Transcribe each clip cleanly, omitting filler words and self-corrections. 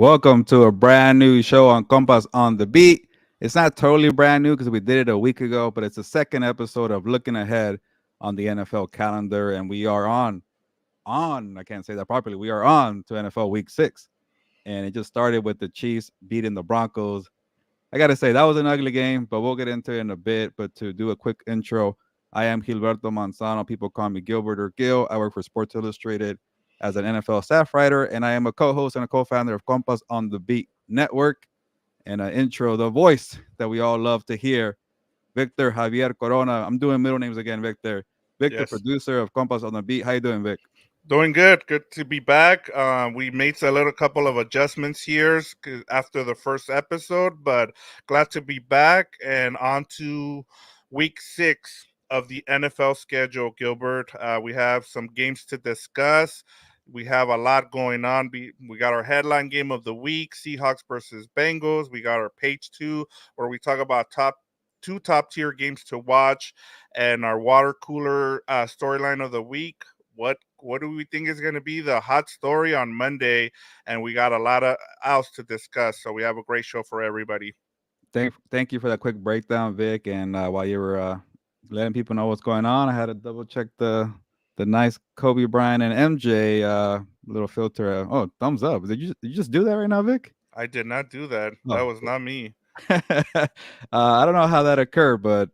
Welcome to a brand new show on Compas on the Beat. It's not totally brand new because we did it a week ago, but it's the second episode of looking ahead on the NFL calendar, and we are on. I can't say that properly. We are on to NFL Week 6, and it just started with the Chiefs beating the Broncos. I gotta say that was an ugly game, but we'll get into it in a bit. But to do a quick intro, I am Gilberto Manzano. People call me Gilbert or Gil. I work for Sports Illustrated as an NFL staff writer, and I am a co-host and a co-founder of Compas on the Beat Network. And an intro, the voice that we all love to hear, Victor Javier Corona. I'm doing middle names again, Victor. Victor, Yes, producer of Compas on the Beat. How you doing, Vic? doing good. Good to be back. We made a little couple of adjustments here after the first episode, but glad to be back and on to week 6 of the NFL schedule, Gilbert. We have some games to discuss. We have a lot going on. We got our headline game of the week, Seahawks versus Bengals. We got our page 2 where we talk about top tier games to watch and our water cooler storyline of the week. What do we think is going to be the hot story on Monday? And we got a lot of else to discuss, so we have a great show for everybody. Thank you for that quick breakdown, Vic. And while you were letting people know what's going on, I had to double check the nice Kobe Bryant and MJ little filter. Oh, thumbs up! Did you just do that right now, Vic? I did not do that. That Oh, was not me. I don't know how that occurred, but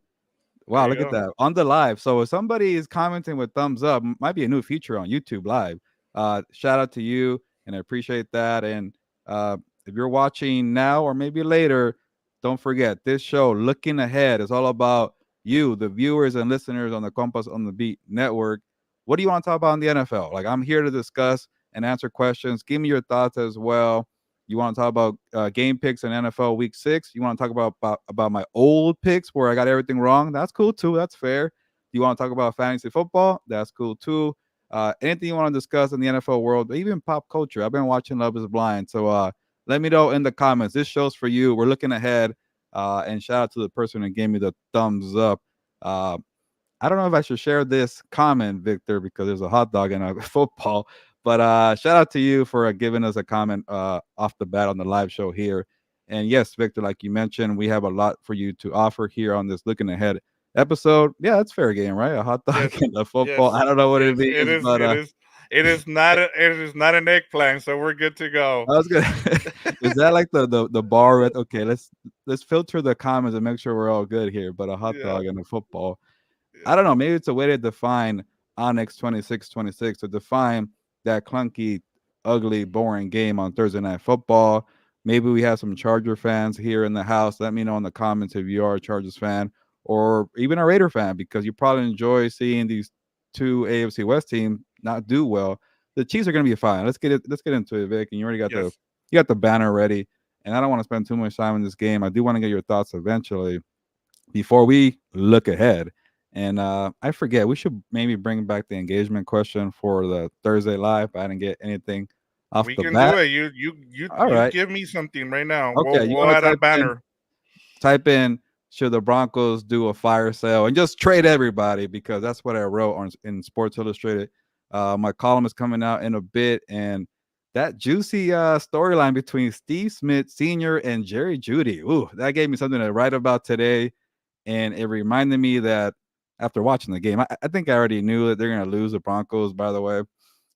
There wow, you look at go. that on the live. So if somebody is commenting with thumbs up, might be a new feature on YouTube Live. Shout out to you, and I appreciate that. And if you're watching now or maybe later, don't forget this show, Looking Ahead, is all about you, the viewers and listeners on the Compass on the Beat network. What do you want to talk about in the NFL? Like, I'm here to discuss and answer questions. Give me your thoughts as well. You want to talk about game picks in NFL Week 6? You want to talk about my old picks where I got everything wrong? That's cool too. That's fair. You want to talk about fantasy football? That's cool too. Anything you want to discuss in the NFL world, even pop culture? I've been watching Love Is Blind, so let me know in the comments. This show's for you. We're looking ahead, and shout out to the person that gave me the thumbs up. Uh, I don't know if I should share this comment, Victor, because there's a hot dog in a football. But shout out to you for giving us a comment off the bat on the live show here. And yes, Victor, like you mentioned, we have a lot for you to offer here on this Looking Ahead episode. Yeah, that's fair game, right? A hot dog Yes, and a football. yes, I don't know what it yes. It is, is. but It is. It is not. It is not an eggplant, so we're good to go. I was gonna. Is that like the bar? Okay, let's filter the comments and make sure we're all good here. But a hot Yeah. dog and a football. I Yeah. don't know. Maybe it's a way to define Onyx 26-26 to define that clunky, ugly, boring game on Thursday Night Football. Maybe we have some Charger fans here in the house. Let me know in the comments if you are a Chargers fan or even a Raider fan because you probably enjoy seeing these two AFC West teams not do well. The Chiefs are going to be fine. Let's get into it, Vic. And you already got Yes. the banner ready. And I don't want to spend too much time in this game. I do want to get your thoughts eventually before we look ahead. And I forget, we should maybe bring back the engagement question for the Thursday live. I didn't get anything off We the can do bat. it. You All right. give me something right now. Okay. You We'll want to add a banner. type in should the Broncos do a fire sale and just trade everybody because that's what I wrote in Sports Illustrated. My column is coming out in a bit, and that juicy storyline between Steve Smith Sr. and Jerry Judy. Ooh, that gave me something to write about today. And it reminded me that after watching the game, I think I already knew that they're going to lose the Broncos, by the way.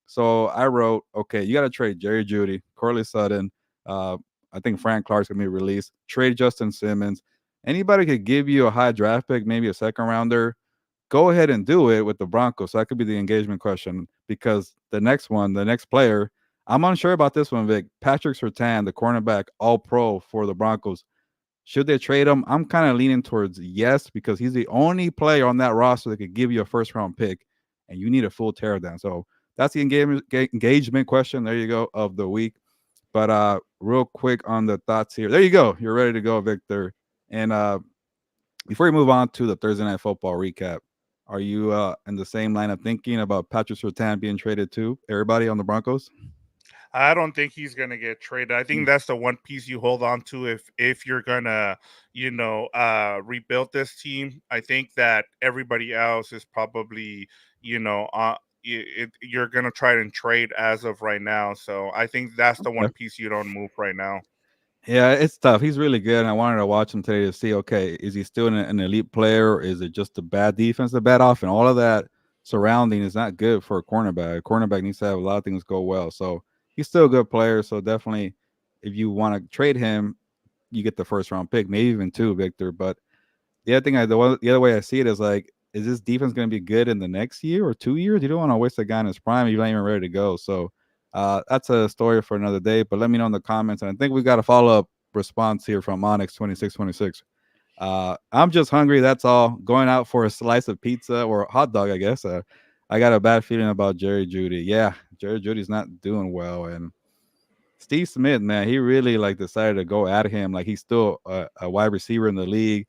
So I wrote, okay, you got to trade Jerry Judy, Corley Sutton. Uh, I think Frank Clark's going to be released. Trade Justin Simmons. Anybody could give you a high draft pick, maybe a second rounder. Go ahead and do it with the Broncos. So that could be the engagement question because the next one, the next player, I'm unsure about this one, Vic. Patrick Surtain, the cornerback, all pro for the Broncos. Should they trade him? I'm kind of leaning towards yes because he's the only player on that roster that could give you a first round pick, and you need a full teardown. So that's the engagement question. There you go of the week. But real quick on the thoughts here. There you go. You're ready to go, Victor. And before we move on to the Thursday Night Football recap, are you in the same line of thinking about Patrick Surtain being traded to everybody on the Broncos? I don't think he's gonna get traded. I think that's the one piece you hold on to if you're gonna, rebuild this team. I think that everybody else is probably, you know, you're gonna try and trade as of right now. So I think that's the one Okay. piece you don't move right now. Yeah, it's tough. He's really good, and I wanted to watch him today to see, okay, is he still an elite player, or is it just a bad defense, a bad offense? All of that surrounding is not good for a cornerback. A cornerback needs to have a lot of things go well. So he's still a good player. So definitely, if you want to trade him, you get the first round pick, maybe even two, Victor. But the other thing, the other way I see it is like, is this defense going to be good in the next year or 2 years? You don't want to waste a guy in his prime if you're not even ready to go. So that's a story for another day. But let me know in the comments. And I think we got a follow up response here from Onyx 2626. I'm just hungry. That's all. Going out for a slice of pizza or hot dog, I guess. I got a bad feeling about Jerry Judy. Yeah, Jerry Judy's not doing well, and Steve Smith, man, he really like decided to go at him. Like he's still a wide receiver in the league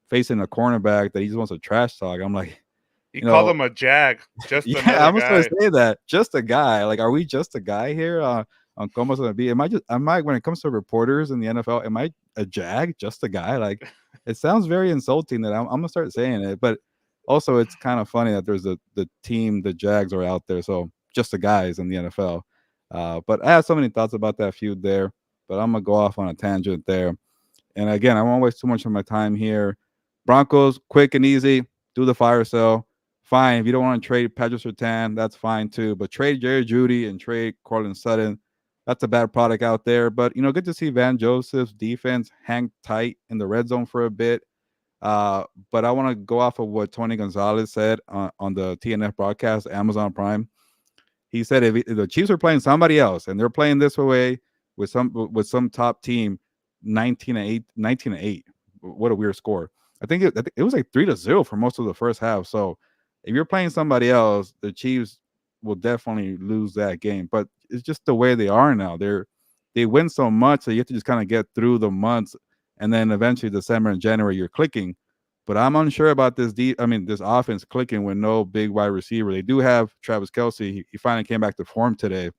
facing a cornerback that he just wants to trash talk. I'm like, He you called know, him a jag, just yeah, another I'm just gonna guy. say that. Just a guy. Like, are we just a guy here on Como's gonna be? Am I when it comes to reporters in the NFL, am I a jag? Just a guy? Like it sounds very insulting that I'm gonna start saying it, but also it's kind of funny that there's the team, the Jags are out there. So just the guys in the NFL. But I have so many thoughts about that feud there, but I'm gonna go off on a tangent there. And again, I won't waste too much of my time here. Broncos, quick and easy, do the fire sale. Fine. If you don't want to trade Patrick Surtain, that's fine too. But trade Jerry Judy and trade Cortland Sutton. That's a bad product out there. But good to see Van Joseph's defense hang tight in the red zone for a bit. Uh, but I want to go off of what Tony Gonzalez said on the TNF broadcast, Amazon Prime. He said if the Chiefs are playing somebody else and they're playing this way with some top team, 19-8, 19-8. What a weird score. I think it was like 3-0 for most of the first half. So if you're playing somebody else, the Chiefs will definitely lose that game. But it's just the way they are now. They win so much that you have to just kind of get through the months, and then eventually December and January you're clicking. But I'm unsure about this offense clicking with no big wide receiver. They do have Travis Kelsey. He finally came back to form today.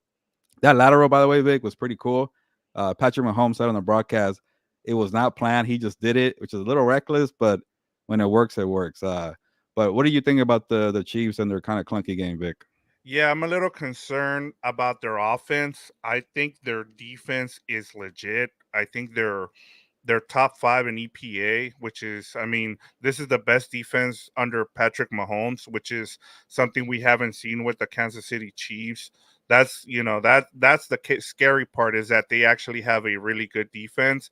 That lateral, by the way, Vic, was pretty cool. Patrick Mahomes said on the broadcast, it was not planned. He just did it, which is a little reckless, but when it works, it works. But what do you think about the Chiefs and their kind of clunky game, Vic? Yeah, I'm a little concerned about their offense. I think their defense is legit. I think they're top five in EPA, which is, I mean, this is the best defense under Patrick Mahomes, which is something we haven't seen with the Kansas City Chiefs. That's that's the scary part, is that they actually have a really good defense,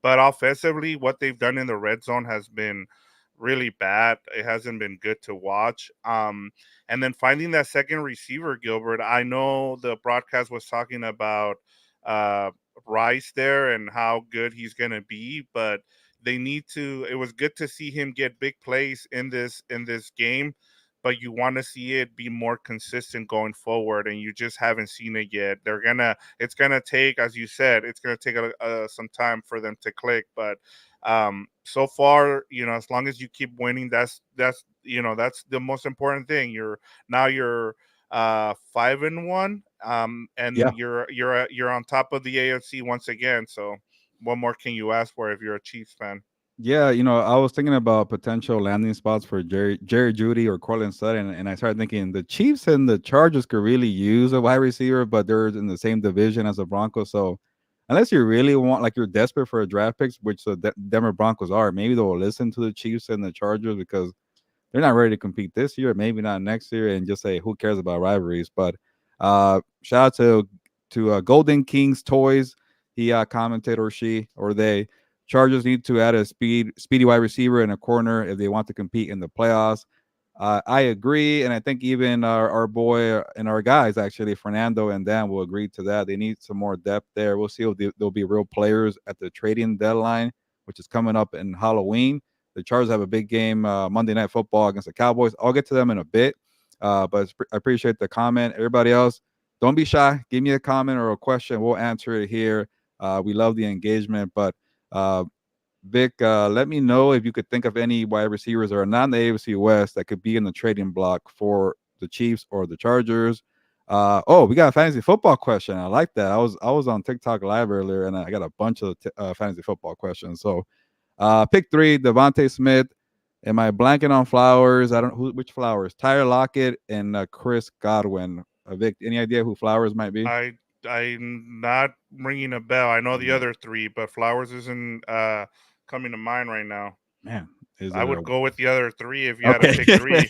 but offensively, what they've done in the red zone has been really bad. It hasn't been good to watch. And then finding that second receiver, Gilbert. I know the broadcast was talking about uh, Rice there and how good he's gonna be, but they need to. It was good to see him get big plays in this game, but you want to see it be more consistent going forward, and you just haven't seen it yet. It's gonna take, as you said, it's gonna take some time for them to click, but so far, as long as you keep winning, that's the most important thing. You're 5-1, Yeah. and you're on top of the AFC once again. So what more can you ask for if you're a Chiefs fan? Yeah, I was thinking about potential landing spots for Jerry Judy or Cortland Sutton, and I started thinking the Chiefs and the Chargers could really use a wide receiver, but they're in the same division as the Broncos. So unless you really want, like, you're desperate for a draft picks, which the Denver Broncos are, maybe they'll listen to the Chiefs and the Chargers because they're not ready to compete this year, maybe not next year, and just say who cares about rivalries. But shout out to Golden Kings Toys. He commented, or she or they. Chargers need to add a speedy wide receiver in a corner if they want to compete in the playoffs. I agree, and I think even our boy and our guys, actually, Fernando and Dan, will agree to that. They need some more depth there. We'll see if there'll be real players at the trading deadline, which is coming up in Halloween. The Chargers have a big game Monday Night Football against the Cowboys. I'll get to them in a bit, but I appreciate the comment. Everybody else, don't be shy. Give me a comment or a question. We'll answer it here. We love the engagement, but uh, Vic, let me know if you could think of any wide receivers that are not in the AFC West that could be in the trading block for the Chiefs or the Chargers. Oh, we got a fantasy football question. I like that. I was on TikTok live earlier, and I got a bunch of fantasy football questions. So pick three: Devontae Smith, Am I blanking on Flowers? I don't which Flowers. Tyler Lockett and Chris Godwin. Vic, any idea who Flowers might be? I'm not ringing a bell. I know the Mm, other three, but Flowers isn't coming to mind right now. Man, is I it a would go with the other three if you had to okay? pick three.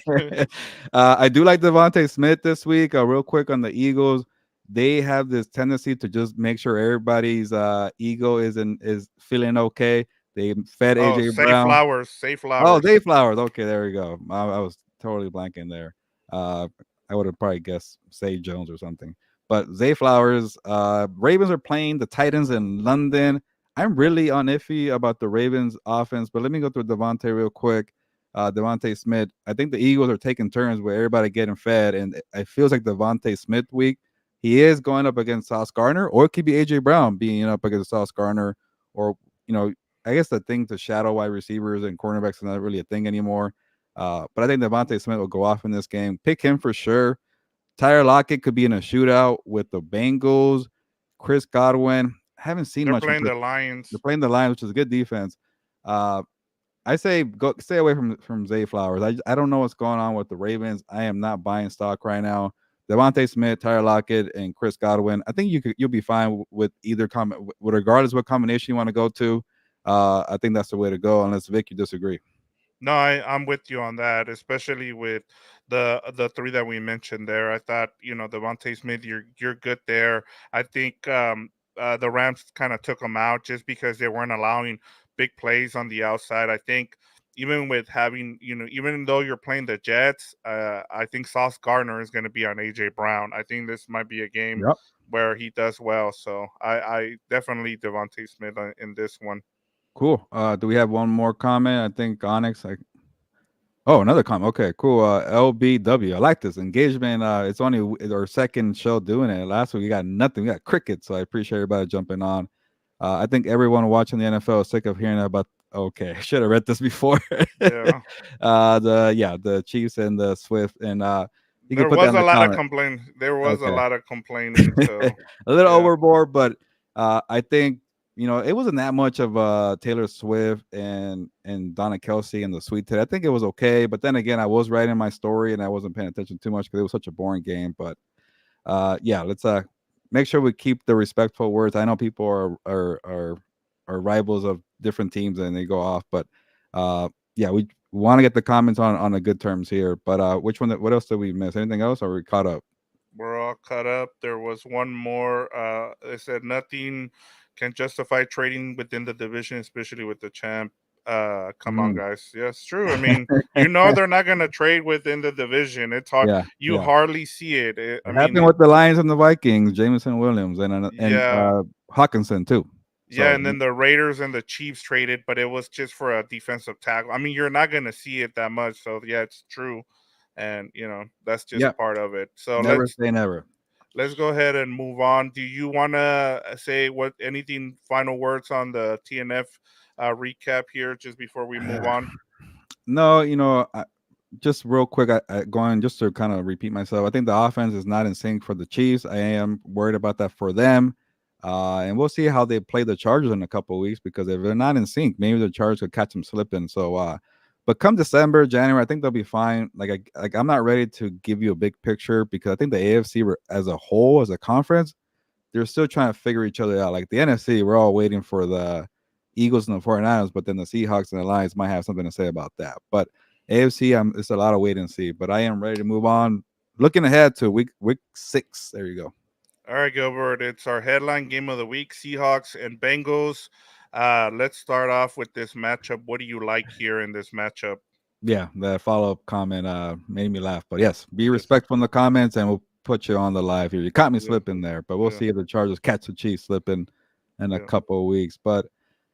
I do like Devontae Smith this week. Real quick on the Eagles, they have this tendency to just make sure everybody's ego is feeling okay. They fed Oh, AJ say Brown. Flowers, say Oh, Flowers. Zay Flowers. Okay, there we go. I was totally blanking there. Uh, I would have probably guessed Say Jones or something. But Zay Flowers, Ravens are playing the Titans in London. I'm really on iffy about the Ravens offense, but let me go through Devontae real quick. Devontae Smith. I think the Eagles are taking turns where everybody getting fed, and it feels like Devontae Smith week. He is going up against Sauce Gardner, or it could be AJ Brown being up against Sauce Gardner, or you know I guess the thing to shadow wide receivers and cornerbacks is not really a thing anymore. But I think Devontae Smith will go off in this game. Pick him for sure. Tyler Lockett could be in a shootout with the Bengals. Chris Godwin. Haven't seen They're much from playing Chris. the They're Lions. playing the Lions, which is a good defense. Uh, I say go stay away from Zay Flowers. I don't know what's going on with the Ravens. I am not buying stock right now. Devontae Smith, Tyler Lockett, and Chris Godwin. I think you'll be fine with either comment, regardless what combination you want to go to. I think that's the way to go. Unless Vic, you disagree. No, I'm with you on that, especially with the three that we mentioned there. I thought Devontae Smith, you're good there. I think the Rams kind of took them out just because they weren't allowing big plays on the outside. I think even with having even though you're playing the Jets, I think Sauce Gardner is going to be on AJ Brown. I think this might be a game Yep. where he does well. So I definitely Devontae Smith in this one. Cool. Do we have one more comment? I think Onyx. Oh, another comment. Okay, cool. LBW. I like this engagement. It's only our second show doing it. Last week we got nothing. We got cricket. So I appreciate everybody jumping on. I think everyone watching the NFL is sick of hearing about. Okay, I should have read this before. Yeah. The Chiefs and the Swift, and you can There put that was in a the lot of comment. complaint. There was a Okay, lot of complaining. So a little yeah, overboard, but I think it wasn't that much of Taylor Swift and Donna Kelsey and the Sweet Tea. I think it was okay, but then again, I was writing my story and I wasn't paying attention too much because it was such a boring game. But let's make sure we keep the respectful words. I know people are rivals of different teams and they go off, but we want to get the comments on the good terms here. But which one? What else did we miss? Anything else? Or are we caught up? we're all caught up. There was one more. They said nothing can justify trading within the division, especially with the champ. Come on, Mm. guys. Yeah, it's true. I mean, they're not gonna trade within the division. It's hard. Yeah, You yeah. hardly see it. I It mean, happened with the Lions and the Vikings, Jameson Williams and yeah. Hawkinson too. Yeah, So and then the Raiders and the Chiefs traded, but it was just for a defensive tackle. I mean, you're not going to see it that much. So, yeah, it's true. And, that's just yeah, part of it. So, never say never. let's go ahead and move on. Do you want to say anything final words on the TNF recap here just before we move on? No, just real quick, going just to kind of repeat myself. I think the offense is not in sync for the Chiefs. I am worried about that for them. And we'll see how they play the Chargers in a couple of weeks because if they're not in sync, maybe the Chargers could catch them slipping. So, but come December, January, I think they'll be fine. I'm not ready to give you a big picture because I think the AFC as a whole, as a conference, they're still trying to figure each other out. Like the NFC, we're all waiting for the Eagles and the 49ers, but then the Seahawks and the Lions might have something to say about that. But AFC, it's a lot of wait and see. But I am ready to move on. Looking ahead to week 6. There you go. All right, Gilbert. It's our headline game of the week: Seahawks and Bengals. Let's start off with this matchup. What do you like here in this matchup? Yeah, that follow up comment made me laugh. But yes, be Yes. respectful in the comments, and we'll put you on the live here. You caught me Yeah. slipping there, but we'll Yeah. see if the Chargers catch the Chiefs slipping in a Yeah. couple of weeks. But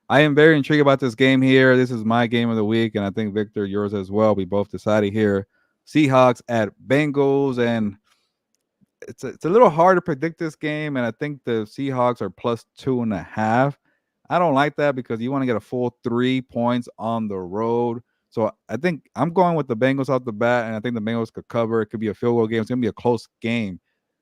I am very intrigued about this game here. This is my game of the week, and I think Victor, yours as well. We both decided here. Seahawks at Bengals, and it's a little hard to predict this game, and I think the Seahawks are plus 2.5. I don't like that because you want to get a full 3 points on the road. So I think I'm going with the Bengals off the bat, and I think the Bengals could cover. It could be a field goal game. It's gonna be a close game.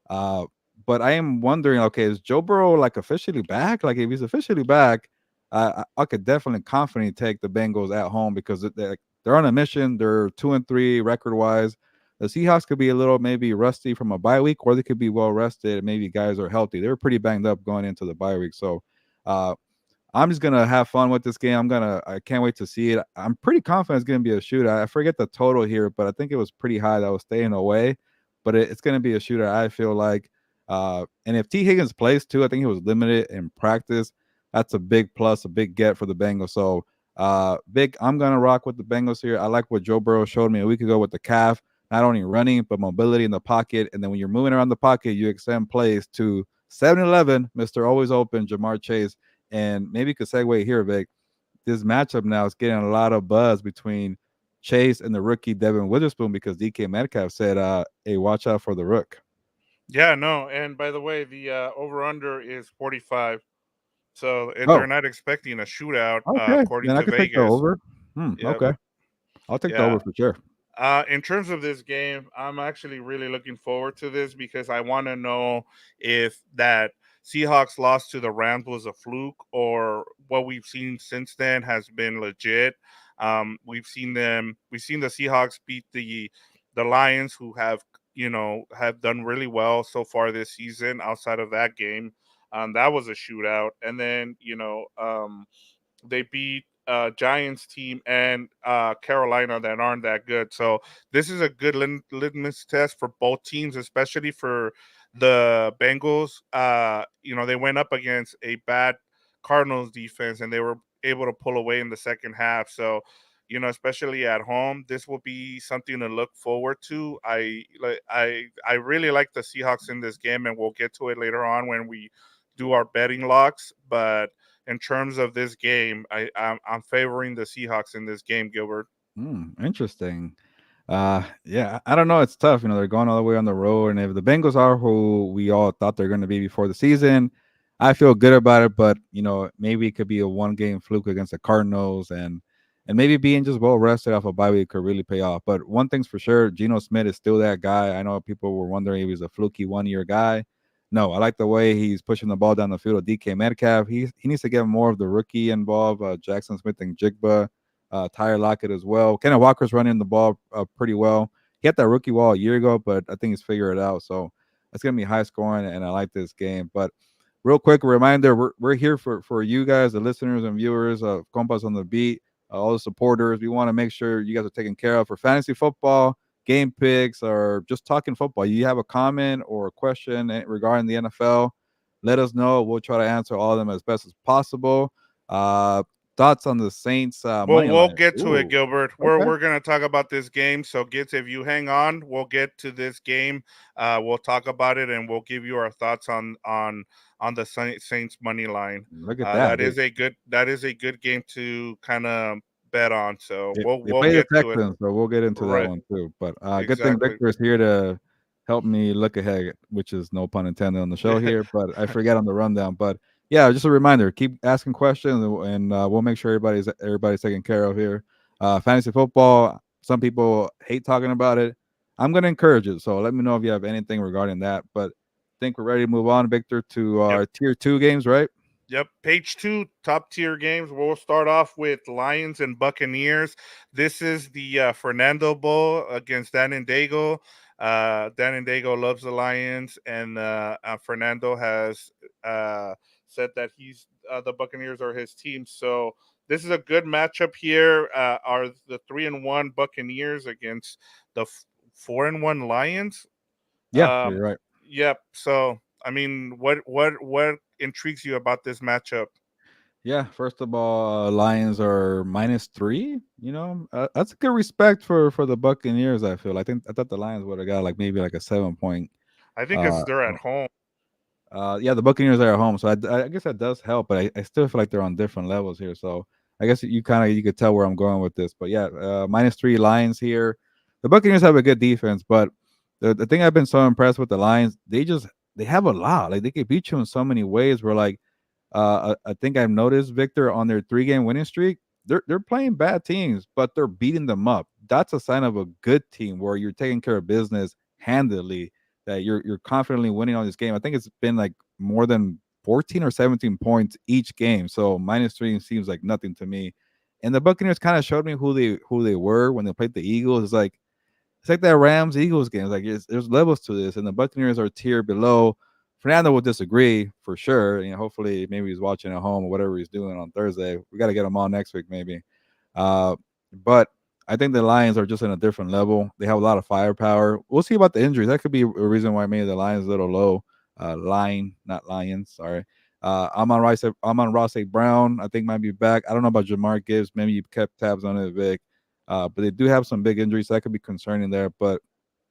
Uh, but I am wondering, okay, is Joe Burrow like officially back? Like if he's officially back, I could definitely confidently take the Bengals at home because the they're on a mission. They're 2-3 record wise. The Seahawks could be a little maybe rusty from a bye week, or they could be well rested. Maybe guys are healthy. They were pretty banged up going into the bye week. So uh, I'm just gonna have fun with this game. I can't wait to see it. I'm pretty confident it's gonna be a shootout. I forget the total here, but I think it was pretty high. That was staying away, but it's gonna be a shootout. I feel like, and if T Higgins plays too, I think he was limited in practice. That's a big plus, a big get for the Bengals. So, big. I'm gonna rock with the Bengals here. I like what Joe Burrow showed me a week ago with the calf. Not only running, but mobility in the pocket. And then when you're moving around the pocket, you extend plays to 7-Eleven, Mr. Always Open, Jamar Chase. And maybe you could segue here, Vic. This matchup now is getting a lot of buzz between Chase and the rookie Devin Witherspoon because DK Metcalf said, "Hey, watch out for the rook." Yeah, no. And by the way, the over under is 45. So they're Oh, not expecting a shootout, okay. according Then I to could take the Vegas. over. Yep. Okay. I'll take the Yeah. over for sure. In terms of this game, I'm actually really looking forward to this because I want to know if that Seahawks loss to the Rams was a fluke or what we've seen since then has been legit. We've seen the Seahawks beat the Lions, who have done really well so far this season. Outside of that game, that was a shootout, and then they beat Giants team and Carolina that aren't that good. So this is a good litmus test for both teams, especially for the Bengals. They went up against a bad Cardinals defense and they were able to pull away in the second half. So, especially at home, this will be something to look forward to. I really like the Seahawks in this game, and we'll get to it later on when we do our betting locks. But in terms of this game, I'm favoring the Seahawks in this game, Gilbert. Interesting. Yeah, I don't know. It's tough. They're going all the way on the road, and if the Bengals are who we all thought they're going to be before the season, I feel good about it. But maybe it could be a one-game fluke against the Cardinals, and maybe being just well rested off a bye week could really pay off. But one thing's for sure, Geno Smith is still that guy. I know people were wondering if he was a fluky one-year guy. No, I like the way he's pushing the ball down the field with DK Metcalf. He needs to get more of the rookie involved, Jackson Smith and Jigba, Tyler Lockett as well. Kenneth Walker's running the ball pretty well. He had that rookie wall a year ago, but I think he's figured it out. So it's gonna be high scoring, and I like this game. But real quick reminder: we're here for you guys, the listeners and viewers of Compas on the Beat, all the supporters. We want to make sure you guys are taken care of for fantasy football, game picks, or just talking football. You have a comment or a question regarding the NFL, let us know. We'll try to answer all of them as best as possible. Uh, Thoughts on the Saints Well, money we'll line? get to it, Ooh, Gilbert. okay. We're gonna talk about this game. So, Gits, if you hang on, we'll get to this game. We'll talk about it, and we'll give you our thoughts on the Saints money line. Look at that. That is a good game to kind of bet on. So They we'll play the get to it. Texans, so we'll get into that Right. one too. But good thing Exactly. Victor is here to help me look ahead, which is no pun intended on the show here. But I forget on the rundown. But yeah, just a reminder: keep asking questions, and we'll make sure everybody's taken care of here. Fantasy football. Some people hate talking about it. I'm going to encourage it. So let me know if you have anything regarding that. But I think we're ready to move on, Victor, to Yep. our tier 2 games, right? Yep. Page two, top tier games. We'll start off with Lions and Buccaneers. This is the Fernando Bowl against Dan and Dago. Dan and Dago loves the Lions, and Fernando has said that the Buccaneers are his team. So this is a good matchup here. Are the 3-1 Buccaneers against the 4-1 Lions? Yeah, Um, you're right. yep. So I mean, what intrigues you about this matchup? Yeah, first of all, Lions are -3. That's a good respect for the Buccaneers. I thought the Lions would have got like maybe like a 7 point. I think Uh, it's they're at home. yeah, the Buccaneers are at home, so I guess that does help. But I still feel like they're on different levels here. So I guess you could tell where I'm going with this. But yeah, -3 Lions here. The Buccaneers have a good defense, but the thing I've been so impressed with the Lions, they have a lot. Like they can beat you in so many ways. Where like I think I've noticed Victor on their 3 game winning streak. They're playing bad teams, but they're beating them up. That's a sign of a good team where you're taking care of business handily. That you're confidently winning on this game. I think it's been like more than 14 or 17 points each game. So -3 seems like nothing to me. And the Buccaneers kind of showed me who they were when they played the Eagles. It's like that Rams Eagles game. It's like there's levels to this, and the Buccaneers are tier below. Fernando will disagree for sure. Hopefully maybe he's watching at home or whatever he's doing on Thursday. We got to get him on next week maybe. Uh, but I think the Lions are just in a different level. They have a lot of firepower. We'll see about the injuries. That could be a reason why maybe the Lions are a little low. Line, not Lions. Sorry. Ross A. Brown, I think might be back. I don't know about Jamar Gibbs. Maybe you kept tabs on it, Vic. But they do have some big injuries, so that could be concerning there. But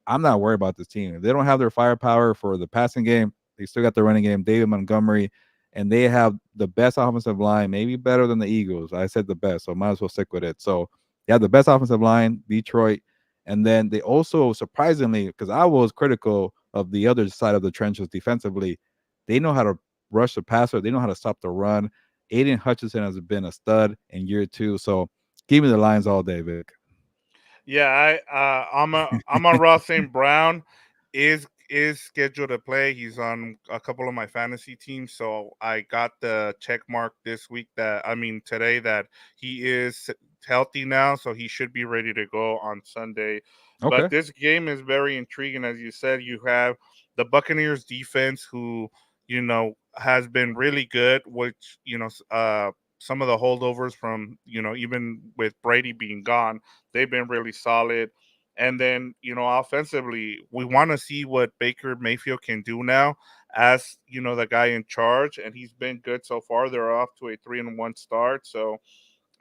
I'm not worried about this team. If they don't have their firepower for the passing game, they still got the running game. David Montgomery, and they have the best offensive line, maybe better than the Eagles. I said the best, so might as well stick with it. So they have the best offensive line, Detroit, and then they also surprisingly, because I was critical of the other side of the trenches defensively, they know how to rush the passer. They know how to stop the run. Aiden Hutchinson has been a stud in year two. So give me the Lions all day, Vic. Yeah, I'm on Ross St. Brown is scheduled to play. He's on a couple of my fantasy teams, so I got the check mark this week that I mean today that he is healthy now, so he should be ready to go on Sunday. But Okay. this game is very intriguing, as you said. You have the Buccaneers defense, who has been really good, which some of the holdovers from even with Brady being gone, they've been really solid. And then, offensively, we want to see what Baker Mayfield can do now as, the guy in charge. And he's been good so far. They're off to a 3-1 start. So,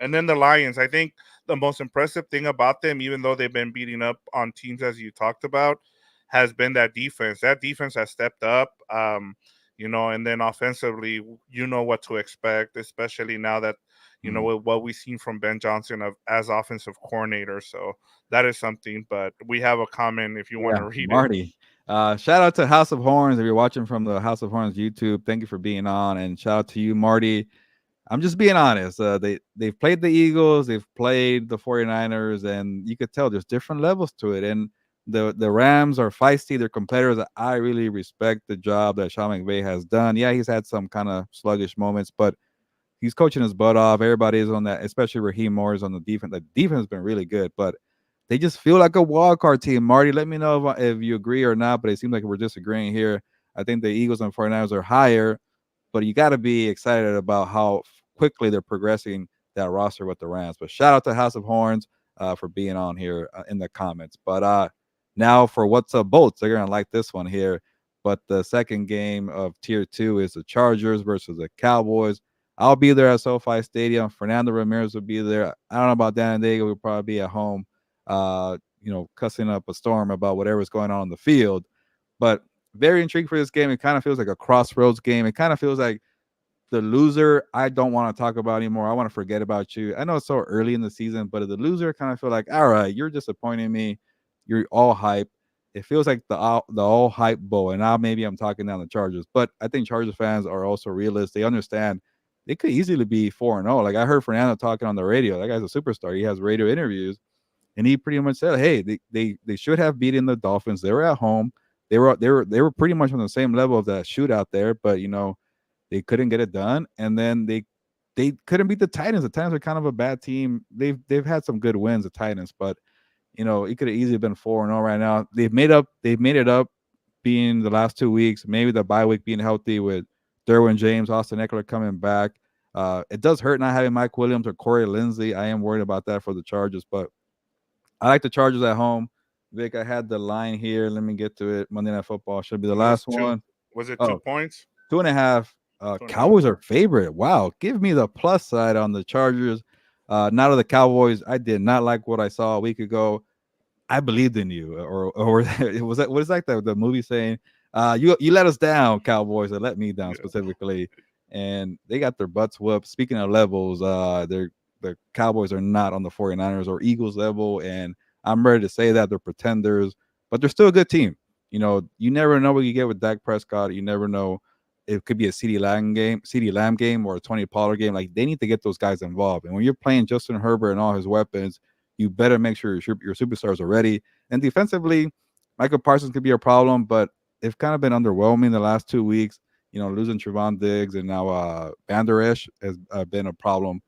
and then the Lions, I think the most impressive thing about them, even though they've been beating up on teams as you talked about, has been that defense. That defense has stepped up. And then offensively, you know what to expect, especially now that Hmm. with what we've seen from Ben Johnson as offensive coordinator. So that is something. But we have a comment if you want Yeah, to read it. Marty. Shout out to House of Horns. If you're watching from the House of Horns YouTube, thank you for being on. And shout out to you, Marty. I'm just being honest. They've played the Eagles, they've played the 49ers, and you could tell there's different levels to it. And the Rams are feisty, they're competitors. I really respect the job that Sean McVay has done. Yeah, he's had some kind of sluggish moments, but he's coaching his butt off. Everybody is on that, especially Raheem Morris on the defense. The defense has been really good, but they just feel like a wild card team. Marty, let me know if you agree or not, but it seems like we're disagreeing here. I think the Eagles and 49ers are higher, but you got to be excited about how quickly they're progressing that roster with the Rams. But shout out to House of Horns for being on here in the comments. But now for what's up, bolts, they're gonna like this one here. But the second game of Tier Two is the Chargers versus the Cowboys. I'll be there at SoFi Stadium. Fernando Ramirez will be there. I don't know about Dan and Diego. We'll probably be at home, cussing up a storm about whatever's going on the field. But very intrigued for this game. It kind of feels like a crossroads game. It kind of feels like the loser I don't want to talk about anymore. I want to forget about you. I know it's so early in the season, but the loser kind of feel like, all right, you're disappointing me. You're all hype. It feels like the all hype bowl. And now maybe I'm talking down the Chargers, but I think Chargers fans are also realists. They understand they could easily be 4-0. Like I heard Fernando talking on the radio. That guy's a superstar. He has radio interviews, and he pretty much said, "Hey, they should have beaten the Dolphins. They were at home. They were pretty much on the same level of that shootout there, but they couldn't get it done, and then they couldn't beat the Titans. The Titans are kind of a bad team. They've had some good wins, the Titans, but it could have easily been 4-0 right now. They've made it up being the last 2 weeks, maybe the bye week being healthy with Derwin James, Austin Eckler coming back. It does hurt not having Mike Williams or Corey Lindsey. I am worried about that for the Chargers, but I like the Chargers at home. Vic, I had the line here. Let me get to it. Monday Night Football should be the And that's last two. one. Was it two Oh, points? 2.5. 2.5. Cowboys are favorite. Wow. Give me the plus side on the Chargers. Not of the Cowboys. I did not like what I saw a week ago. I believed in you, or it was that what is like the movie saying, you let us down, Cowboys, or let me down Yeah. specifically, and they got their butts whooped. Speaking of levels, the Cowboys are not on the 49ers or Eagles level, and I'm ready to say that they're pretenders, but they're still a good team. You never know what you get with Dak Prescott. You never know. It could be a CD Lamb game, or a Tony Pollard game. Like they need to get those guys involved. And when you're playing Justin Herbert and all his weapons, you better make sure your superstars are ready. And defensively, Michael Parsons could be a problem, but they've kind of been underwhelming the last 2 weeks. Losing Trevon Diggs and now Van Der Esch has been a problem.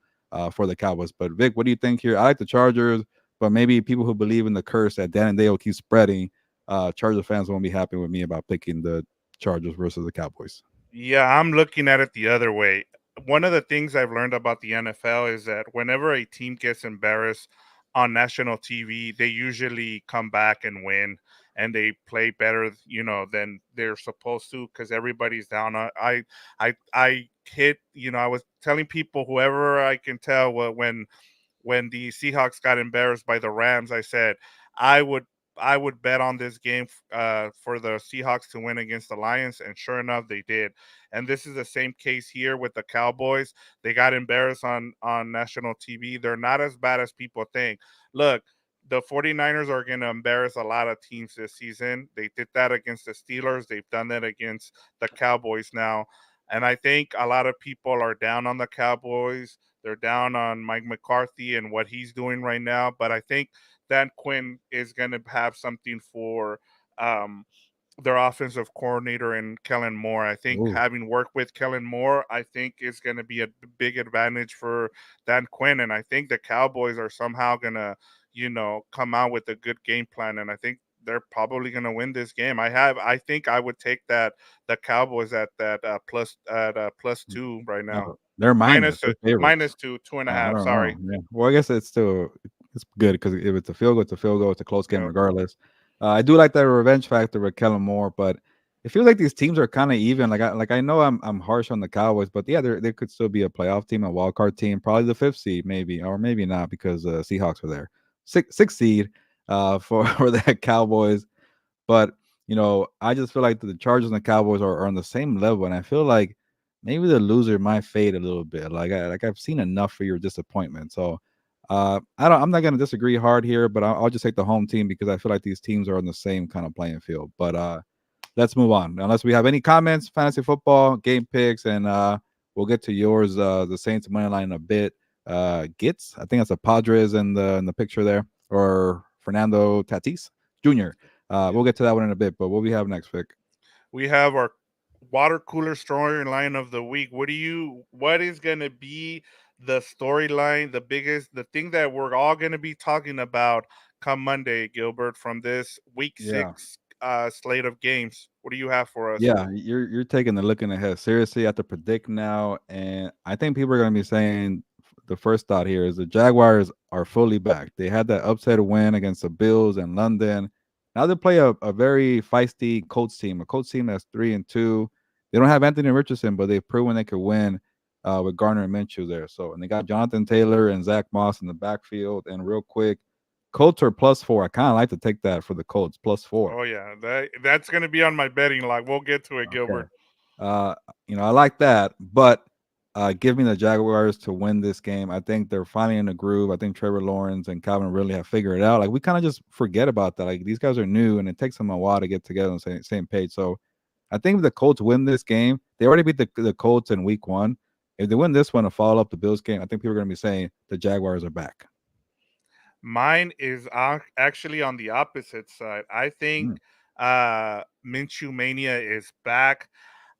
for the Cowboys. But Vic, what do you think here? I like the Chargers, but maybe people who believe in the curse that Dan and Dale keep spreading, Charger fans won't be happy with me about picking the Chargers versus the Cowboys. Yeah, I'm looking at it the other way. One of the things I've learned about the NFL is that whenever a team gets embarrassed on national TV, they usually come back and win and they play better, than they're supposed to because everybody's down. I hit, I was telling people, whoever I can tell, when the Seahawks got embarrassed by the Rams, I said I would I would bet on this game for the Seahawks to win against the Lions, and sure enough, they did. And this is the same case here with the Cowboys. They got embarrassed on national TV. They're not as bad as people think. Look, the 49ers are going to embarrass a lot of teams this season. They did that against the Steelers. They've done that against the Cowboys now. And I think a lot of people are down on the Cowboys. They're down on Mike McCarthy and what he's doing right now. But I think Dan Quinn is going to have something for um, their offensive coordinator and Kellen Moore. I think Ooh. having worked with Kellen Moore, I think is going to be a big advantage for Dan Quinn. And I think the Cowboys are somehow going to, come out with a good game plan. And I think they're probably going to win this game. I think I would take the Cowboys at that plus two right now. They're minus. Minus They're two, favorites. minus two, two and a I half. don't know. Sorry. Yeah. Well, I guess it's good because if it's a field goal, it's a field goal. It's a close game Yep. regardless. I do like that revenge factor with Kellen Moore, but it feels like these teams are kind of even. I know I'm harsh on the Cowboys, but yeah, they could still be a playoff team, a wild card team, probably the fifth seed, maybe, or maybe not because Seahawks are there. Six seed for for the Cowboys. But I just feel like the Chargers and the Cowboys are on the same level, and I feel like maybe the loser might fade a little bit. I've seen enough for your disappointment. So I'm not gonna disagree hard here, but I'll just take the home team because I feel like these teams are on the same kind of playing field. But let's move on. Unless we have any comments, fantasy football, game picks, and we'll get to yours, the Saints money line in a bit. Gits, I think that's the Padres in the picture there, or Fernando Tatis Jr. We'll get to that one in a bit, but what we have next, Vic? We have our water cooler storyline of the week. What is going to be the storyline, the thing that we're all going to be talking about come Monday, Gilbert, from this week Yeah. 6 slate of games? What do you have for us? Yeah, you're taking the looking ahead seriously. I have to predict now, and I think people are going to be saying the first thought here is the Jaguars are fully back. They had that upset win against the Bills in London. Now they play a very feisty Colts team, a Colts team that's 3-2. They don't have Anthony Richardson, but they've proven they could win with Garner and Minshew there. So, and they got Jonathan Taylor and Zach Moss in the backfield. And real quick, Colts are +4. I kind of like to take that for the Colts +4. Oh yeah, that's going to be on my betting log. We'll get to it, Okay. Gilbert. Uh, I like that, but give me the Jaguars to win this game. I think they're finally in a groove. I think Trevor Lawrence and Calvin really have figured it out. Like we kind of just forget about that. Like these guys are new, and it takes them a while to get together on the same page. So I think if the Colts win this game, they already beat the Colts in Week 1. If they win this one to follow up the Bills game, I think people are going to be saying the Jaguars are back. Mine is actually on the opposite side. I think Mm. Minshew Mania is back.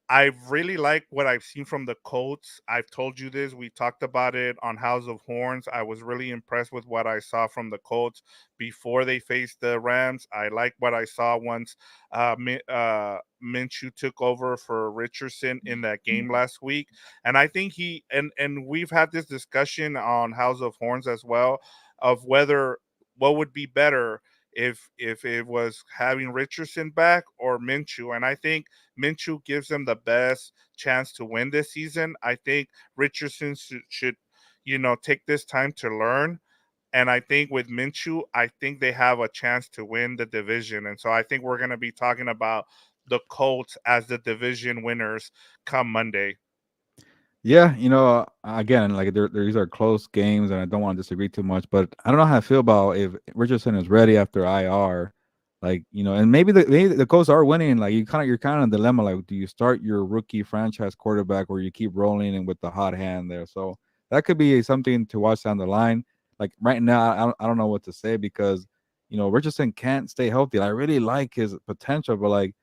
I really like what I've seen from the Colts. I've told you this. We talked about it on House of Horns. I was really impressed with what I saw from the Colts before they faced the Rams. I like what I saw once Minshew took over for Richardson in that game last week. And I think and we've had this discussion on House of Horns as well of whether what would be better if it was having Richardson back or Minshew. And I think Minshew gives them the best chance to win this season. I think Richardson should take this time to learn. And I think with Minshew, I think they have a chance to win the division. And so I think we're going to be talking about the Colts as the division winners come Monday. Yeah, again, like these are close games, and I don't want to disagree too much, but I don't know how I feel about if Richardson is ready after IR, and maybe the Colts are winning. Like you're kind of in a dilemma. Like, do you start your rookie franchise quarterback, or you keep rolling in with the hot hand there? So that could be something to watch down the line. Like right now, I don't know what to say because Richardson can't stay healthy. I really like his potential, but like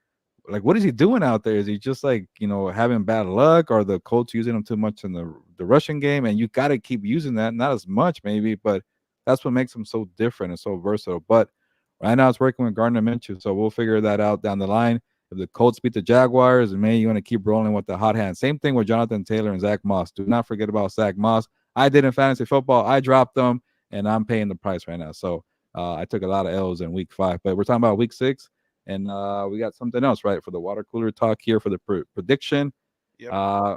like, what is he doing out there? Is he just like, having bad luck, or the Colts using him too much in the rushing game? And you got to keep using that, not as much maybe, but that's what makes him so different and so versatile. But right now it's working with Gardner Minshew, so we'll figure that out down the line. If the Colts beat the Jaguars, and maybe you want to keep rolling with the hot hand. Same thing with Jonathan Taylor and Zach Moss. Do not forget about Zach Moss. I did in fantasy football. I dropped them, and I'm paying the price right now. So I took a lot of L's in week 5, but we're talking about week 6. And we got something else, right, for the water cooler talk here for the prediction. Yep. Uh,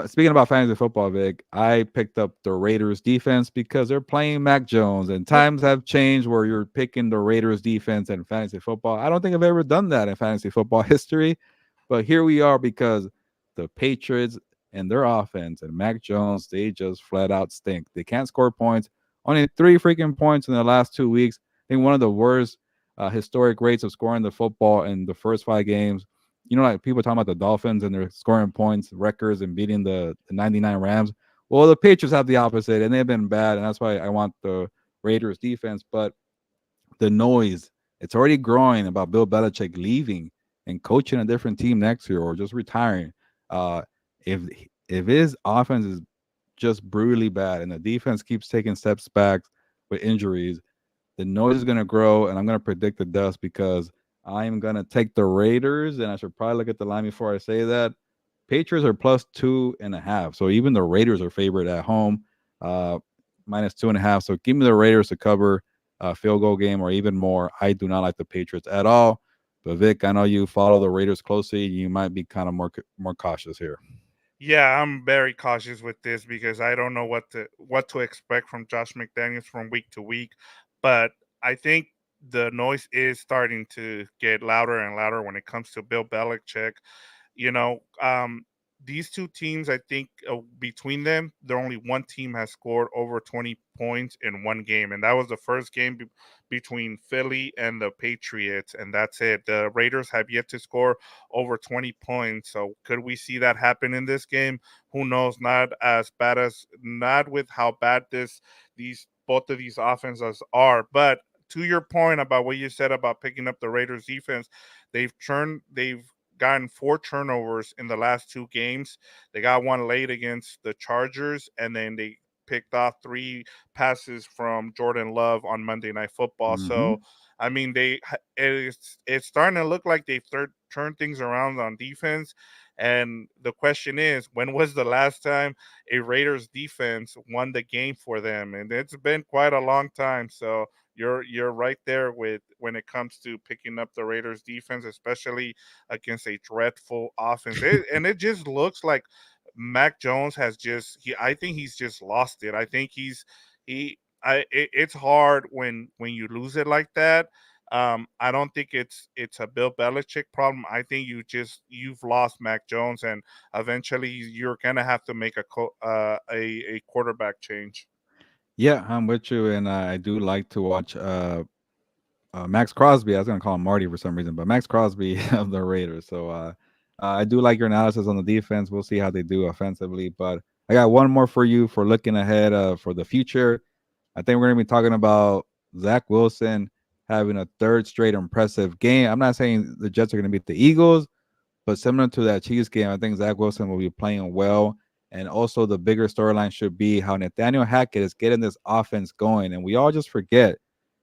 Speaking about fantasy football, Vic, I picked up the Raiders defense because they're playing Mac Jones, and times have changed where you're picking the Raiders defense in fantasy football. I don't think I've ever done that in fantasy football history, but here we are because the Patriots and their offense and Mac Jones, they just flat out stink. They can't score points. Only 3 freaking points in the last 2 weeks. I think one of the worst historic rates of scoring the football in the first 5 games. Like people talking about the Dolphins and their scoring points records and beating the 99 Rams. Well, the Patriots have the opposite, and they've been bad, and that's why I want the Raiders defense. But the noise, it's already growing about Bill Belichick leaving and coaching a different team next year or just retiring. Uh, if if his offense is just brutally bad and the defense keeps taking steps back with injuries, the noise is going to grow, and I'm going to predict the dust because I'm going to take the Raiders, and I should probably look at the line before I say that. Patriots are plus 2.5, so even the Raiders are favored at home, uh, minus 2.5. So give me the Raiders to cover a field goal game or even more. I do not like the Patriots at all. But Vic, I know you follow the Raiders closely. You might be kind of more cautious here. Yeah, I'm very cautious with this because I don't know what to expect from Josh McDaniels from week to week. But I think the noise is starting to get louder and louder when it comes to Bill Belichick. You know, these two teams, I think between them, there only one team has scored over 20 points in one game, and that was the first game between Philly and the Patriots, and that's it. The Raiders have yet to score over 20 points, so could we see that happen in this game? Who knows? Not as bad as not with how bad these both of these offenses are, but to your point about what you said about picking up the Raiders defense, they've gotten 4 turnovers in the last 2 games. They got one late against the Chargers, and then they picked off 3 passes from Jordan Love on Monday Night Football. Mm-hmm. So, I mean, it's starting to look like they've turned things around on defense. And the question is, when was the last time a Raiders defense won the game for them? And it's been quite a long time. So you're right there with when it comes to picking up the Raiders defense, especially against a dreadful offense. And it just looks like Mac Jones has just I think he's just lost it. I think it's hard when you lose it like that. I don't think it's a Bill Belichick problem. I think you've lost Mac Jones, and eventually you're gonna have to make a quarterback change. Yeah, I'm with you, and I do like to watch Max Crosby. I was going to call him Marty for some reason, but Max Crosby of the Raiders. So I do like your analysis on the defense. We'll see how they do offensively. But I got one more for you for looking ahead for the future. I think we're going to be talking about Zach Wilson having a third straight impressive game. I'm not saying the Jets are going to beat the Eagles, but similar to that Chiefs game, I think Zach Wilson will be playing well. And also, the bigger storyline should be how Nathaniel Hackett is getting this offense going. And we all just forget,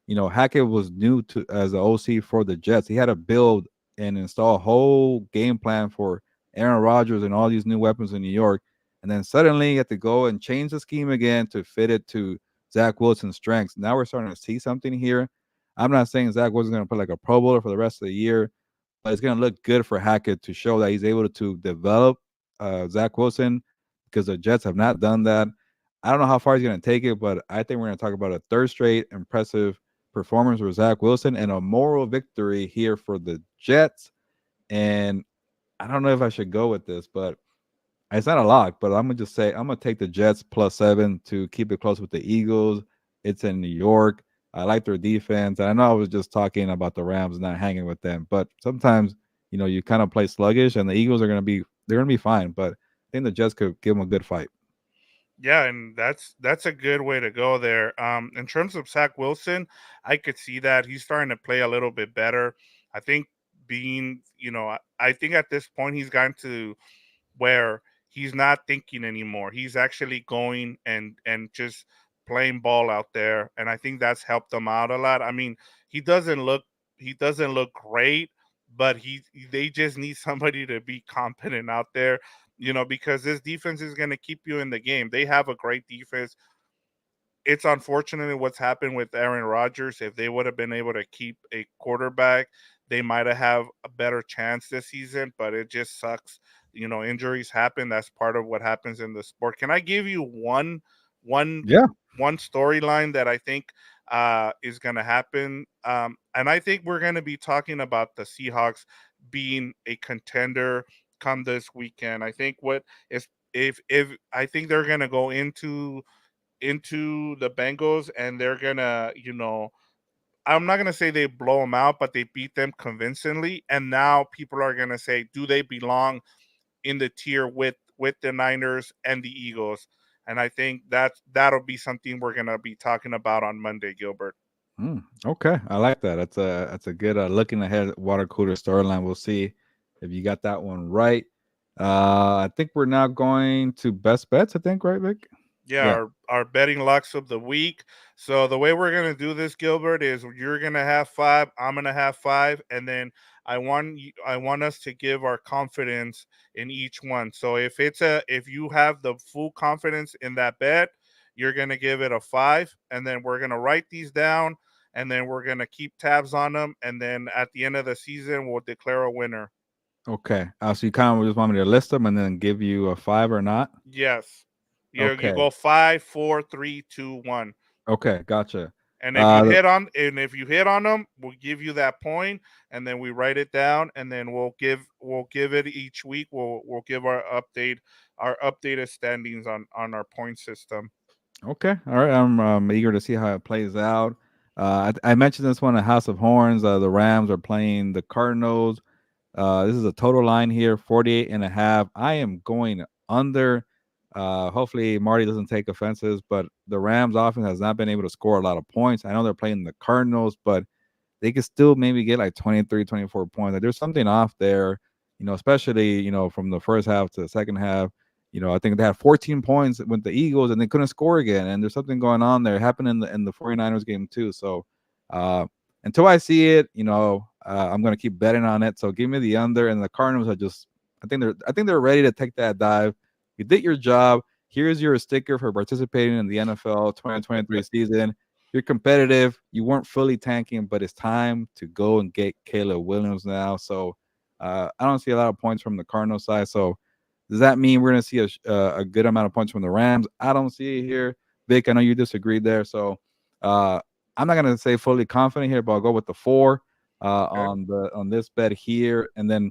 Hackett was new to as the OC for the Jets. He had to build and install a whole game plan for Aaron Rodgers and all these new weapons in New York. And then suddenly he had to go and change the scheme again to fit it to Zach Wilson's strengths. Now we're starting to see something here. I'm not saying Zach Wilson's going to put like a Pro Bowler for the rest of the year, but it's going to look good for Hackett to show that he's able to develop Zach Wilson because the Jets have not done that. I don't know how far he's going to take it, but I think we're going to talk about a third straight impressive performance for Zach Wilson and a moral victory here for the Jets. And I don't know if I should go with this, but it's not a lock, but I'm gonna just say I'm gonna take the Jets +7 to keep it close with the Eagles. It's in New York. I like their defense. I know I was just talking about the Rams not hanging with them, but sometimes you kind of play sluggish, and the Eagles they're gonna be fine. But I think the Jets could give them a good fight. Yeah, and that's a good way to go there. In terms of Zach Wilson, I could see that he's starting to play a little bit better. I think being, I think at this point he's gotten to where he's not thinking anymore. He's actually going and just playing ball out there, and I think that's helped him out a lot. I mean, he doesn't look he doesn't look great, but they just need somebody to be competent out there, because this defense is going to keep you in the game. They have a great defense. It's unfortunately what's happened with Aaron Rodgers. If they would have been able to keep a quarterback, they might have a better chance this season, but it just sucks. Injuries happen. That's part of what happens in the sport. Can I give you one Yeah. one storyline that I think is going to happen? And I think we're going to be talking about the Seahawks being a contender come this weekend. I think what is if I think they're going to go into the Bengals and they're gonna, I'm not gonna say they blow them out, but they beat them convincingly. And now people are gonna say, do they belong in the tier with the Niners and the Eagles? And I think that'll be something we're gonna be talking about on Monday, Gilbert. Okay, I like that. That's a good looking ahead water cooler storyline. We'll see if you got that one right. I think we're now going to best bets. I think right, Vic. Yeah, Yeah. our betting locks of the week. So the way we're gonna do this, Gilbert, is you're gonna have five, I'm gonna have five, and then I want us to give our confidence in each one. So if you have the full confidence in that bet, you're gonna give it a five, and then we're gonna write these down, and then we're gonna keep tabs on them, and then at the end of the season, we'll declare a winner. Okay. So you kind of just want me to list them and then give you a five or not? Yes, you Okay. go 5, 4, 3, 2, 1. Okay. Gotcha. And if you Uh, the- hit on them, we'll give you that point, and then we write it down, and then we'll give it each week. We'll give our updated standings on our point system. okay. All right. I'm eager to see how it plays out. I mentioned this one at House of Horns. The Rams are playing the Cardinals. This is a total line here, 48 and a half. I am going under. Hopefully Marty doesn't take offenses, but the Rams offense has not been able to score a lot of points. I know they're playing the Cardinals, but they could still maybe get like 23, 24 points. Like there's something off there, especially, from the first half to the second half. I think they had 14 points with the Eagles and they couldn't score again. And there's something going on there. It happened in the 49ers game too. So uh until I see it, I'm gonna keep betting on it. So give me the under, and the Cardinals are just I think they're ready to take that dive. You did your job. Here's your sticker for participating in the NFL 2023 season. You're competitive. You weren't fully tanking, but it's time to go and get Caleb Williams now. So I don't see a lot of points from the Cardinals side. So does that mean we're going to see a good amount of points from the Rams? I don't see it here. Vic, I know you disagreed there. So uh, I'm not going to say fully confident here, but I'll go with the four Okay. on this bet here, and then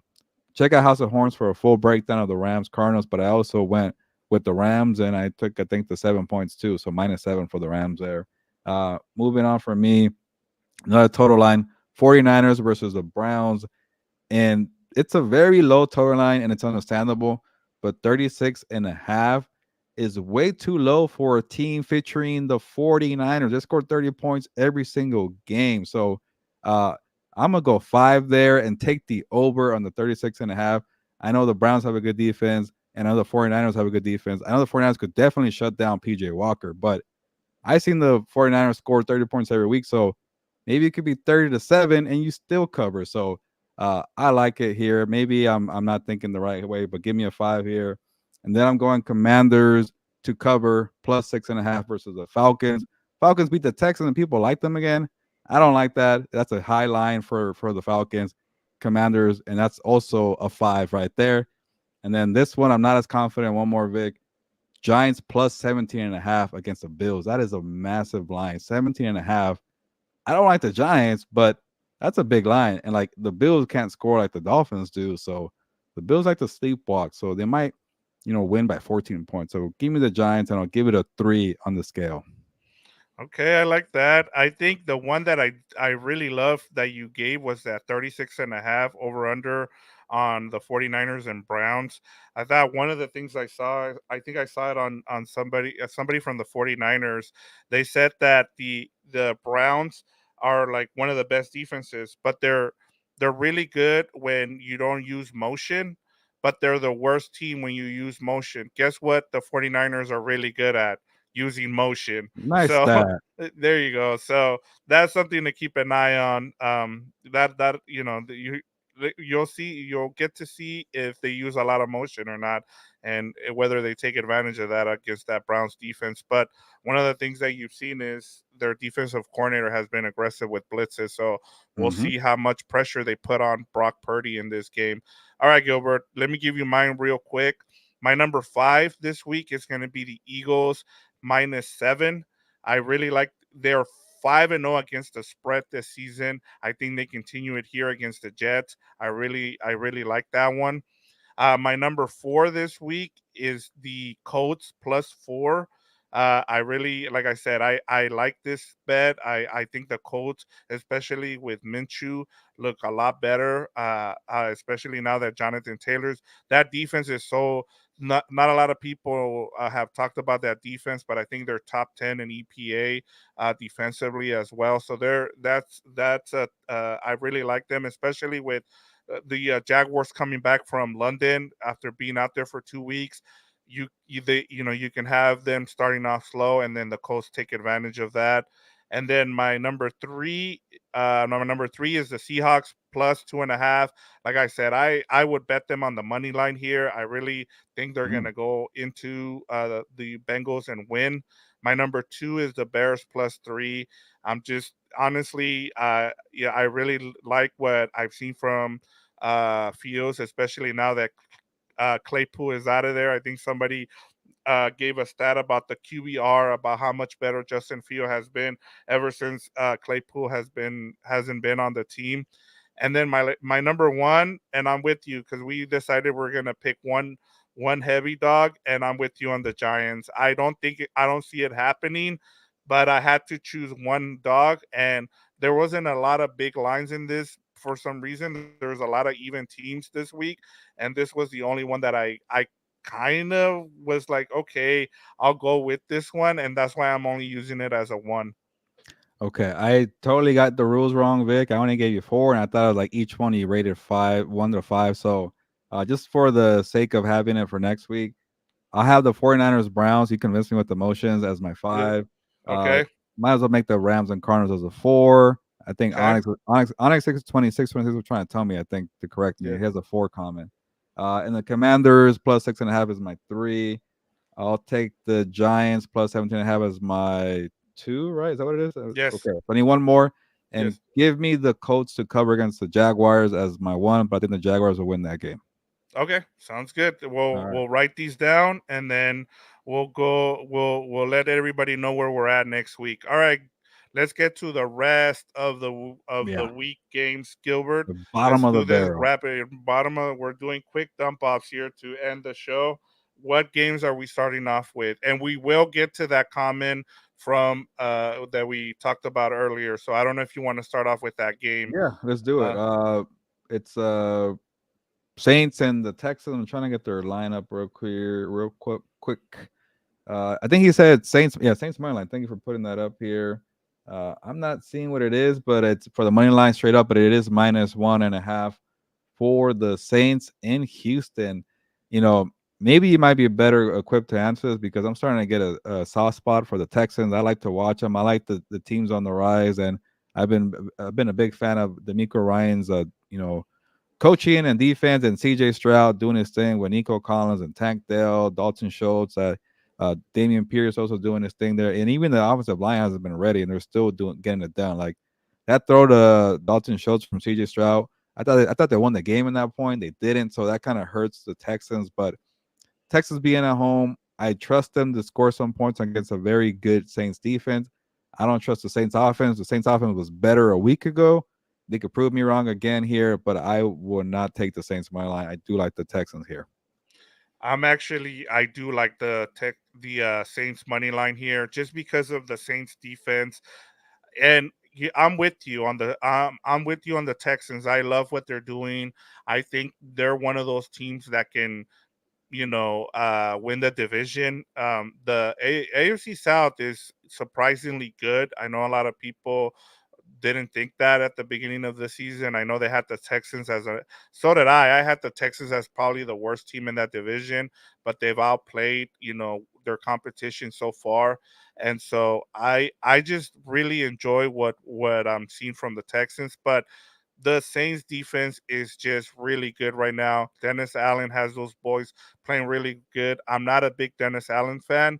check out House of Horns for a full breakdown of the Rams Cardinals. But I also went with the Rams, and I took I think the 7 points too, so -7 for the Rams there. Moving on for me, another total line: 49ers versus the Browns. And it's a very low total line, and it's understandable, but 36 and a half is way too low for a team featuring the 49ers. They scored 30 points every single game. So uh, I'm going to go five there and take the over on the 36 and a half. I know the Browns have a good defense, and I know the 49ers have a good defense. I know the 49ers could definitely shut down PJ Walker, but I seen the 49ers score 30 points every week. So maybe it could be 30-7 and you still cover. So I like it here. Maybe I'm not thinking the right way, but give me a five here. And then I'm going Commanders to cover +6.5 versus the Falcons. Falcons beat the Texans and people like them again. I don't like that. That's a high line for the Falcons. Commanders, and that's also a five right there. And then this one, I'm not as confident. One more, Vic. Giants +17.5 against the Bills. That is a massive line. 17.5. I don't like the Giants, but that's a big line. And like the Bills can't score like the Dolphins do. So the Bills like to sleepwalk. So they might, win by 14 points. So give me the Giants and I'll give it a 3 on the scale. Okay, I like that. I think the one that I really love that you gave was that 36 and a half over under on the 49ers and Browns. I thought one of the things I think I saw it on somebody from the 49ers. They said that the Browns are like one of the best defenses, but they're really good when you don't use motion, but they're the worst team when you use motion. Guess what? The 49ers are really good at using motion. Nice So stat. there you go. So that's something to keep an eye on. That you'll get to see if they use a lot of motion or not, and whether they take advantage of that against that Browns defense. But one of the things that you've seen is their defensive coordinator has been aggressive with blitzes. So we'll Hmm. see how much pressure they put on Brock Purdy in this game. All right, Gilbert, let me give you mine real quick. My number 5 this week is going to be the Eagles -7. I really like their 5-0 against the spread this season. I think they continue it here against the Jets. I really like that one. My number 4 this week is the Colts +4. I really, like I said, I like this bet. I think the Colts, especially with Minshew, look a lot better. Especially now that Jonathan Taylor's that defense is so. Not a lot of people have talked about that defense, but I think they're top 10 in EPA defensively as well. So I really like them, especially with the Jaguars coming back from London after being out there for 2 weeks. You can have them starting off slow, and then the Colts take advantage of that. And then my number three is the Seahawks +2.5. Like I said, I would bet them on the money line here. I really think they're Mm. gonna go into the Bengals and win. My number 2 is the Bears +3. I'm just honestly, yeah, I really like what I've seen from Fields, especially now that Claypool is out of there. I think somebody gave a stat about the QBR, about how much better Justin Field has been ever since Claypool hasn't been on the team. And then my number 1, and I'm with you because we decided we're gonna pick one heavy dog, and I'm with you on the Giants. I don't see it happening, but I had to choose one dog, and there wasn't a lot of big lines in this for some reason. There's a lot of even teams this week, and this was the only one that I kind of was like, okay, I'll go with this one, and that's why I'm only using it as a one. Okay, I totally got the rules wrong, Vic. I only gave you four, and I thought it was like each one you rated five, 1 to 5. So, just for the sake of having it for next week, I'll have the 49ers Browns. You convinced me with the motions as my Yeah. 5. Uh, Okay. might as well make the Rams and Cardinals as a 4. I think Okay. Onyx 626 was trying to tell me, I think, to correct me. Yeah. He has a 4 comment. And the Commanders +6.5 is my 3. I'll take the Giants +17.5 as my 2, right? Is that what it is? Yes. Okay. So I need one more. And Yes. give me the Colts to cover against the Jaguars as my 1, but I think the Jaguars will win that game. Okay, sounds good. All We'll right. we'll write these down, and then we'll go. We'll let everybody know where we're at next week. All right, let's get to the rest of the Yeah. week games, Gilbert. The bottom Let's of the do this barrel. rapid bottom of. We're doing quick dump offs here to end the show. What games are we starting off with? And we will get to that comment from that we talked about earlier. So I don't know if you want to start off with that game. Yeah, let's do it. Uh, It's Saints and the Texans. I'm trying to get their lineup real quick. I think he said Saints. Yeah, Saints money line. Thank you for putting that up here. I'm not seeing what it is, but it's for the money line straight up. But it is -1.5 for the Saints in Houston. You know, maybe you might be better equipped to answer this because I'm starting to get a soft spot for the Texans. I like to watch them. I like the teams on the rise, and I've been a big fan of D'Amico Ryan's coaching and defense, and CJ Stroud doing his thing with Nico Collins and Tank Dell, Dalton Schultz, Damian Pierce also doing his thing there. And even the offensive line hasn't been ready, and they're still getting it done. Like that throw to Dalton Schultz from CJ Stroud. I thought they won the game in that point. They didn't, so that kind of hurts the Texans. But Texans being at home, I trust them to score some points against a very good Saints defense. I don't trust the Saints offense. The Saints offense was better a week ago. They could prove me wrong again here, but I will not take the Saints money line. I do like the Texans here. I do like the Saints money line here just because of the Saints defense, and I'm with you on the Texans. I love what they're doing. I think they're one of those teams that can win the division. The AFC South is surprisingly good. I know a lot of people didn't think that at the beginning of the season. I know they had the Texans as a so did I. I had the Texans as probably the worst team in that division, but they've outplayed, their competition so far. And so I just really enjoy what I'm seeing from the Texans, but the Saints defense is just really good right now. Dennis Allen has those boys playing really good. I'm not a big Dennis Allen fan,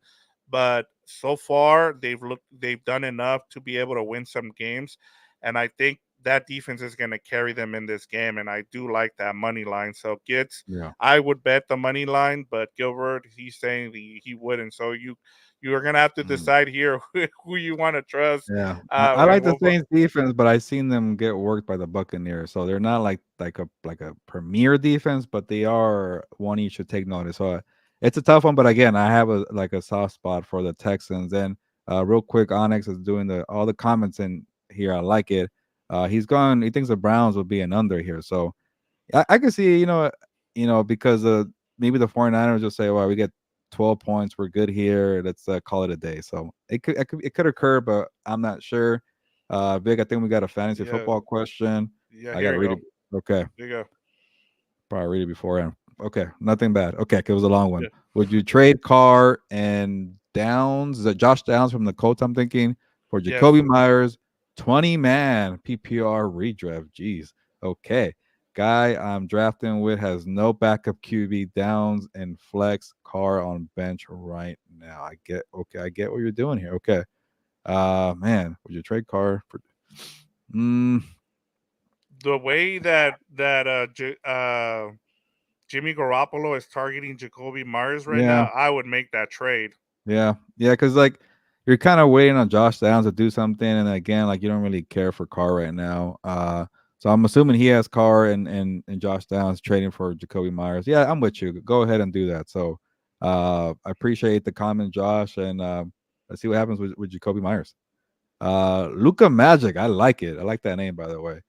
but so far they've done enough to be able to win some games, and I think that defense is going to carry them in this game, and I do like that money line. So Gits, Yeah. I would bet the money line, but Gilbert, he's saying he wouldn't. So you are going to have to Mm. decide here who you want to trust. Yeah, I And like the we'll Saints defense, but I seen them get worked by the Buccaneers, so they're not like a premier defense, but they are one you should take notice. So it's a tough one, but again, I have a soft spot for the Texans. And real quick, Onyx is doing the all the comments in here. I like it. He's gone. He thinks the Browns will be an under here, so I can see, because maybe the 49ers will say, well, we get 12 points. We're good here. Let's call it a day. So it could occur, but I'm not sure. Vic, I think we got a fantasy yeah, football question. yeah, I got here to you read go. it. Okay. There you go. Probably read it beforehand. Okay. Nothing bad. Okay. It was a long one. Yeah. Would you trade Carr and Downs? Is it Josh Downs from the Colts? I'm thinking for Yes. Jacoby Myers, 20-man PPR redraft. Jeez. Okay. Guy I'm drafting with has no backup QB. Downs and flex. Carr on bench right now. I get what you're doing here. Okay. Man, would you trade Carr for mm, The way that Jimmy Garoppolo is targeting Jacoby Myers right yeah. now, I would make that trade. Yeah, because like you're kind of waiting on Josh Downs to do something, and again, like you don't really care for Carr right now. So I'm assuming he has Carr and Josh Downs trading for Jacoby Myers. Yeah, I'm with you. Go ahead and do that. So I appreciate the comment, Josh, and let's see what happens with Jacoby Myers. Luca Magic, I like it. I like that name, by the way.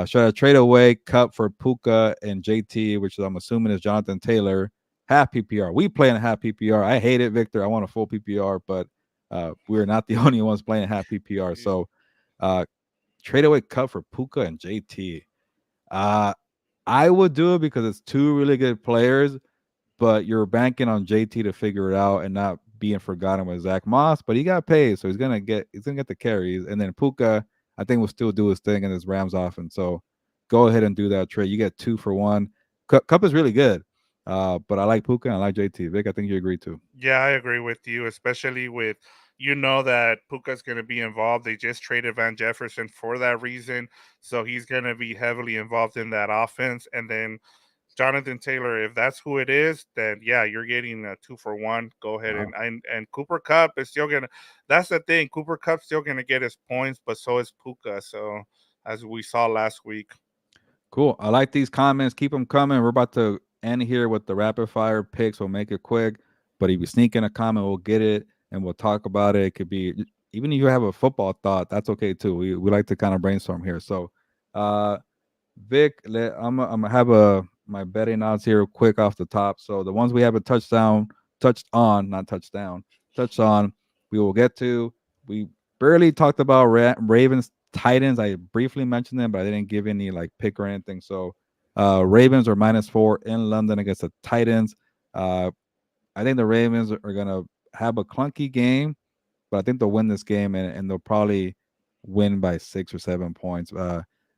Should I trade away Cup for Puka and JT, which I'm assuming is Jonathan Taylor? Half PPR. We play in half PPR. I hate it, Victor. I want a full PPR, but we're not the only ones playing half PPR. So uh, trade away Cup for Puka and JT. Uh, I would do it because it's two really good players, but you're banking on JT to figure it out and not being forgotten with Zach Moss. But he got paid, so he's gonna get the carries. And then Puka, I think will still do his thing in his Rams offense. So go ahead and do that trade. You get 2 for 1. Cup is really good, but I like Puka and I like JT. Vic, I think you agree too. Yeah, I agree with you, especially with that Puka's going to be involved. They just traded Van Jefferson for that reason, so he's going to be heavily involved in that offense. And then Jonathan Taylor, if that's who it is, then yeah, you're getting a 2 for 1. Go ahead Wow. and Cooper Cup is still gonna. That's the thing. Cooper Cup's still gonna get his points, but so is Puka. So as we saw last week. Cool. I like these comments. Keep them coming. We're about to end here with the rapid fire picks. We'll make it quick. But if you sneak in a comment, we'll get it and we'll talk about it. It could be even if you have a football thought, that's okay too. We like to kind of brainstorm here. So uh Vic, I'm gonna have my betting odds here quick off the top. So the ones we have a touched on, not touchdown, touched on, we will get to. We barely talked about Ravens Titans. I briefly mentioned them, but I didn't give any like pick or anything. So Ravens are -4 in London against the Titans. Uh, I think the Ravens are gonna have a clunky game, but I think they'll win this game and they'll probably win by 6 or 7 points.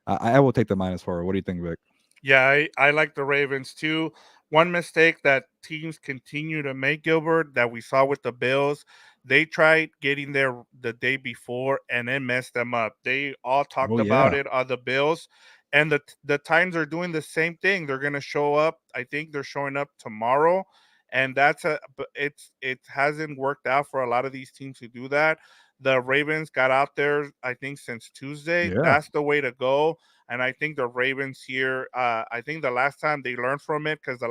I will take the -4. What do you think, Vic? Yeah, I like the Ravens too. One mistake that teams continue to make, Gilbert, that we saw with the Bills, they tried getting there the day before and it messed them up. They all talked Oh about yeah, it on the Bills, and the Titans are doing the same thing. They're gonna show up. I think they're showing up tomorrow, and but it hasn't worked out for a lot of these teams to do that. The Ravens got out there, I think, since Tuesday. yeah. That's the way to go, and I think the Ravens here. I think the last time they learned from it, because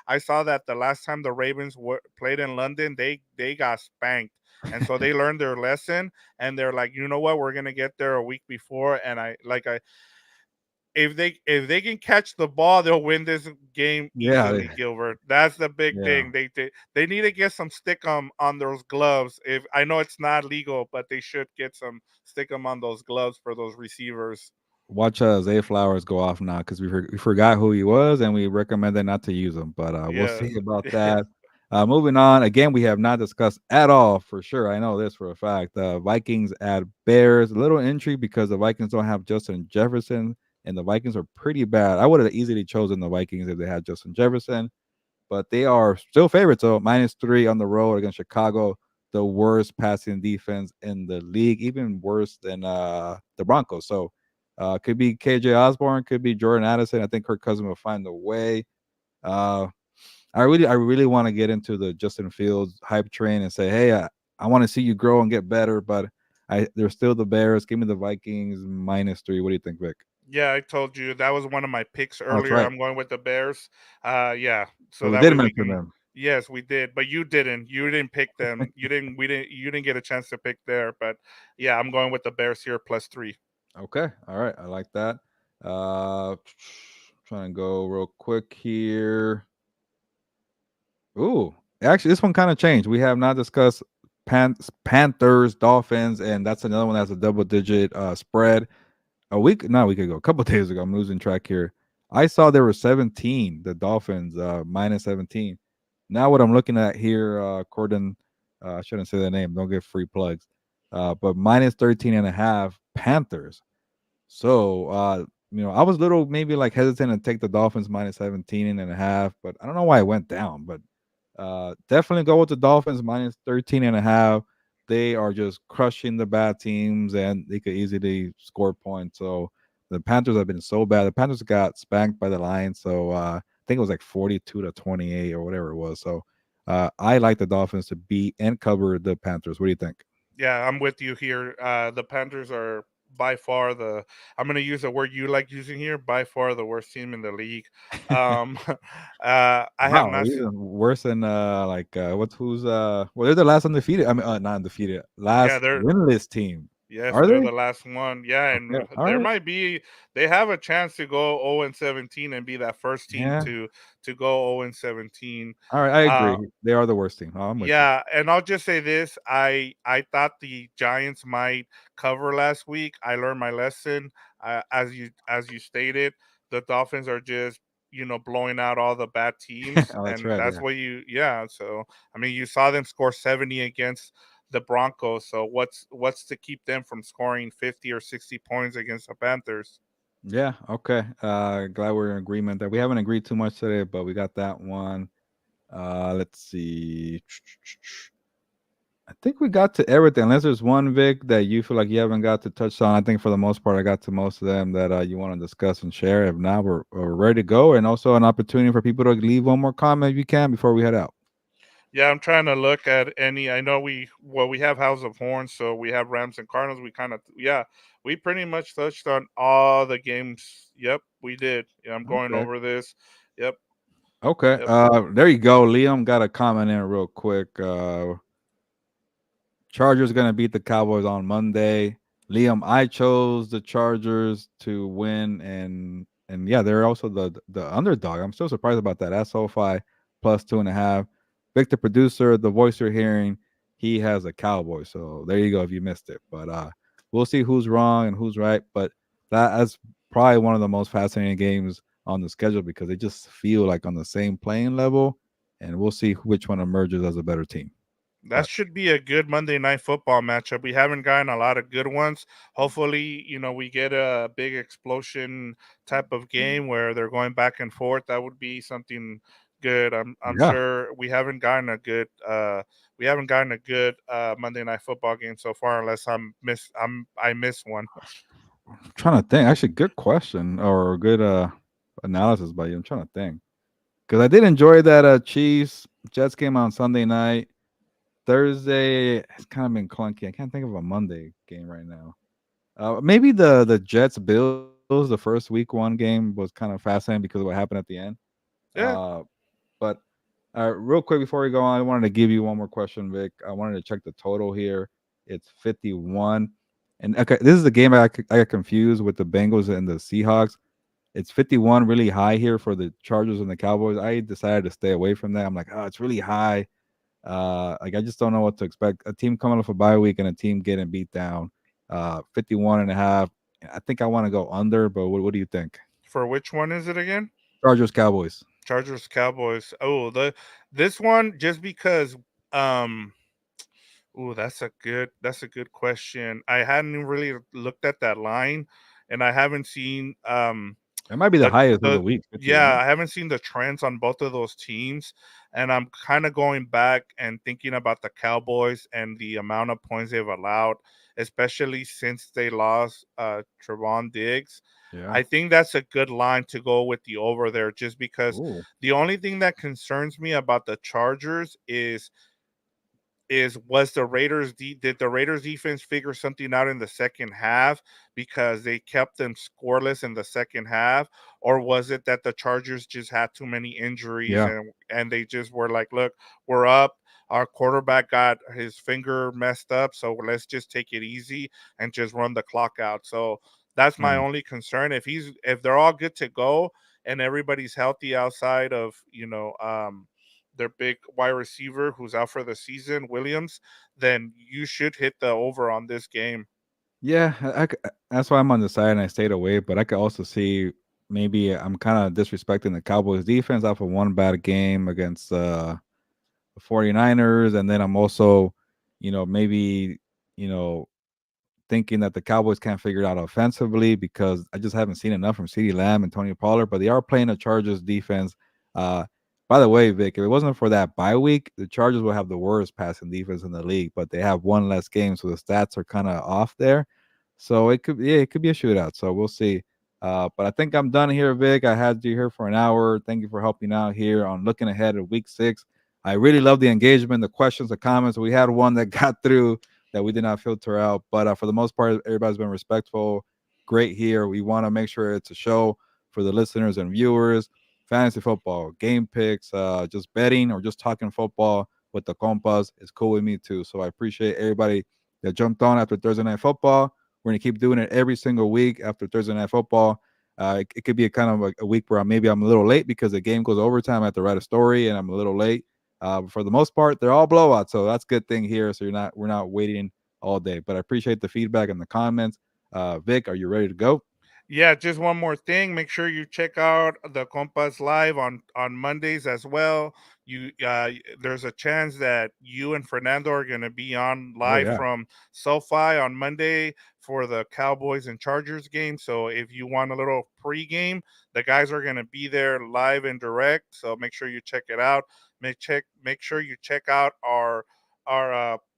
I saw that the last time the Ravens played in London, they got spanked, and so they learned their lesson, and they're like, you know what, we're gonna get there a week before, and I if they can catch the ball, they'll win this game Yeah, easily, Gilbert. That's the big yeah. thing. They need to get some stick on those gloves. If I know it's not legal, but they should get some stick 'em on those gloves for those receivers. Watch Zay Flowers go off now because we forgot who he was and we recommended not to use him. But we'll Yes. see about that. Moving on. Again, we have not discussed at all for sure. I know this for a fact. Vikings at Bears. A little intrigue because the Vikings don't have Justin Jefferson, and the Vikings are pretty bad. I would have easily chosen the Vikings if they had Justin Jefferson, but they are still favorites. So -3 on the road against Chicago, the worst passing defense in the league, even worse than the Broncos. So could be KJ Osborne, could be Jordan Addison. I think Kirk Cousins will find a way. Uh, I really want to get into the Justin Fields hype train and say, hey, I want to see you grow and get better, but they're still the Bears. Give me the Vikings -3. What do you think, Vic? Yeah, I told you that was one of my picks Oh, that's earlier. right. I'm going with the Bears. Yeah, So so we that did way we mention can. them. Yes, we did, but you didn't. You didn't pick them. You didn't. We didn't. You didn't get a chance to pick there. But yeah, I'm going with the Bears here +3. Okay. All right. I like that. Trying to go real quick here. Ooh, actually, this one kind of changed. We have not discussed Panthers, Dolphins, and that's another one that's a double-digit spread. Not a week ago, a couple days ago. I'm losing track here. I saw there were 17. The Dolphins -17. Now what I'm looking at here, Corden, I shouldn't say their name. Don't get free plugs. But -13.5 Panthers. So, I was little maybe like hesitant to take the Dolphins -17.5, but I don't know why it went down. But definitely go with the Dolphins -13.5. They are just crushing the bad teams, and they could easily score points. So the Panthers have been so bad. The Panthers got spanked by the Lions, so I think it was like 42-28 or whatever it was. So I like the Dolphins to beat and cover the Panthers. What do you think? Yeah, I'm with you here. The Panthers are by far the. I'm going to use a word you like using here. By far the worst team in the league. Um, I have Wow, not. even worse than well, they're the last undefeated. I mean, not undefeated, Yeah, last they're winless team. yes, Are they're they? the last one. Yeah, Okay, and all there right. might be they have a chance to go 0-17 and be that first team Yeah. to go 0-17. All right, I Uh, agree. They are the worst team. Oh, I'm with you. yeah, and I'll just say this: I thought the Giants might cover last week. I learned my lesson. As you stated, the Dolphins are just blowing out all the bad teams, Oh, that's and right. that's Yeah. what yeah. So I mean, you saw them score 70 against the Broncos. So what's to keep them from scoring 50 or 60 points against the Panthers? Yeah. Okay. Glad we're in agreement that we haven't agreed too much today, but we got that one. Let's see. I think we got to everything. Unless there's one Vic that you feel like you haven't got to touch on. I think for the most part, I got to most of them that you want to discuss and share. If not, we're ready to go. And also an opportunity for people to leave one more comment if you can before we head out. Yeah, I'm trying to look at any. I know we have House of Horns, so we have Rams and Cardinals. We kind of we pretty much touched on all the games. Yep, we did. Yeah, I'm going Okay. over this. Yep, Okay. yep. There you go. Liam got a comment in real quick. Chargers gonna beat the Cowboys on Monday. Liam, I chose the Chargers to win, and yeah, they're also the underdog. I'm still surprised about that. That's SoFi +2.5. Victor, producer, the voice you're hearing, he has a Cowboy. So there you go. If you missed it, but we'll see who's wrong and who's right. But that's probably one of the most fascinating games on the schedule because they just feel like on the same playing level, and we'll see which one emerges as a better team. That But should be a good Monday night football matchup. We haven't gotten a lot of good ones. Hopefully, we get a big explosion type of game where they're going back and forth. That would be something good. I'm yeah. sure we haven't gotten a good Monday night football game so far unless I miss one. I'm trying to think. Actually, good question or good analysis by you. I'm trying to think because I did enjoy that Chiefs Jets game on Sunday night. Thursday, it's kind of been clunky. I can't think of a Monday game right now. Maybe the Jets Bills, the first week one game was kind of fascinating because of what happened at the end. Yeah, Uh, but real quick before we go on, I wanted to give you one more question, Vic. I wanted to check the total here. It's 51. And okay, this is the game I got confused with the Bengals and the Seahawks. It's 51 really high here for the Chargers and the Cowboys. I decided to stay away from that. I'm like, oh, it's really high. Like I just don't know what to expect. A team coming off a bye week and a team getting beat down. 51 and a half. I think I want to go under, but what do you think? For which one is it again? Chargers, Cowboys. Chargers Cowboys. Oh, the this one just because um oh, that's a good question. I hadn't really looked at that line, and I haven't seen It might be the the highest of the the week, yeah, 51. I haven't seen the trends on both of those teams, and I'm kind of going back and thinking about the Cowboys and the amount of points they've allowed, especially since they lost Trevon Diggs. Yeah. I think that's a good line to go with the over there, just because Ooh. the only thing that concerns me about the Chargers is was did the Raiders defense figure something out in the second half because they kept them scoreless in the second half, or was it that the Chargers just had too many injuries Yeah. and they just were like, look, we're up, our quarterback got his finger messed up, so let's just take it easy and just run the clock out. So that's my Yeah. only concern. If they're all good to go and everybody's healthy outside of their big wide receiver who's out for the season, Williams, then you should hit the over on this game. Yeah, that's why I'm on the side and I stayed away. But I could also see maybe I'm kind of disrespecting the Cowboys defense off of one bad game against the 49ers. And then I'm also, maybe, you know, thinking that the Cowboys can't figure it out offensively because I just haven't seen enough from CeeDee Lamb and Tony Pollard, but they are playing the Chargers defense. Uh, by the way, Vic, if it wasn't for that bye week, the Chargers would have the worst passing defense in the league, but they have one less game, so the stats are kind of off there. So it could be a shootout. So we'll see. But I think I'm done here, Vic. I had you here for an hour. Thank you for helping out here on looking ahead at week 6. I really love the engagement, the questions, the comments. We had one that got through that we did not filter out. But for the most part, everybody's been respectful. Great here. We want to make sure it's a show for the listeners and viewers. Fantasy football, game picks, just betting or just talking football with the compas is cool with me too. So I appreciate everybody that jumped on after Thursday Night Football. We're gonna keep doing it every single week after Thursday Night Football. It could be a kind of a week where maybe I'm a little late because the game goes overtime. I have to write a story and I'm a little late. But for the most part, they're all blowouts, so that's a good thing here. So we're not waiting all day. But I appreciate the feedback and the comments. Vic, are you ready to go? Yeah, just one more thing. Make sure you check out the Compas live on Mondays as well. There's a chance that you and Fernando are going to be on Oh live yeah, from SoFi on Monday for the Cowboys and Chargers game. So if you want a little pregame, the guys are going to be there live and direct. So make sure you check it out. Make sure you check out our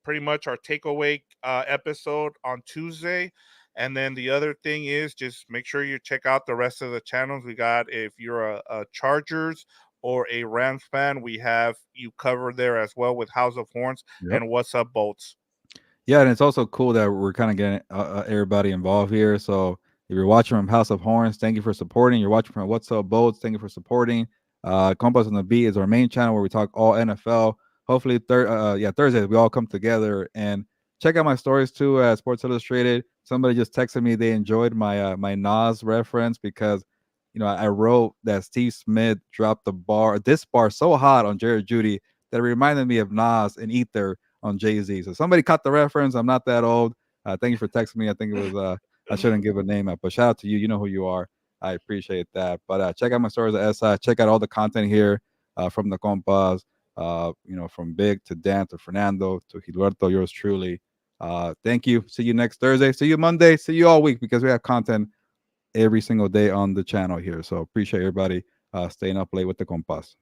pretty much our takeaway episode on Tuesday. And then the other thing is just make sure you check out the rest of the channels we got. If you're a Chargers or a Rams fan, we have you covered there as well with House of Horns yep. and What's Up Bolts. Yeah, and it's also cool that we're kind of getting everybody involved here. So if you're watching from House of Horns, thank you for supporting. You're watching from What's Up Boats, thank you for supporting. Compass on the Beat is our main channel where we talk all NFL. Hopefully, Thursdays we all come together and check out my stories too. Sports Illustrated. Somebody just texted me they enjoyed my Nas reference because I wrote that Steve Smith dropped this bar so hot on Jared Judy that it reminded me of Nas and Ether on Jay-Z. So somebody caught the reference. I'm not that old. Thank you for texting me. I think it was I shouldn't give a name out, but shout out to you. You know who you are. I appreciate that. But check out my stories at SI. Check out all the content here from the compas. From Big to Dan to Fernando to Gilberto, yours truly. Thank you. See you next Thursday. See you Monday. See you all week because we have content every single day on the channel here. So appreciate everybody staying up late with the compas.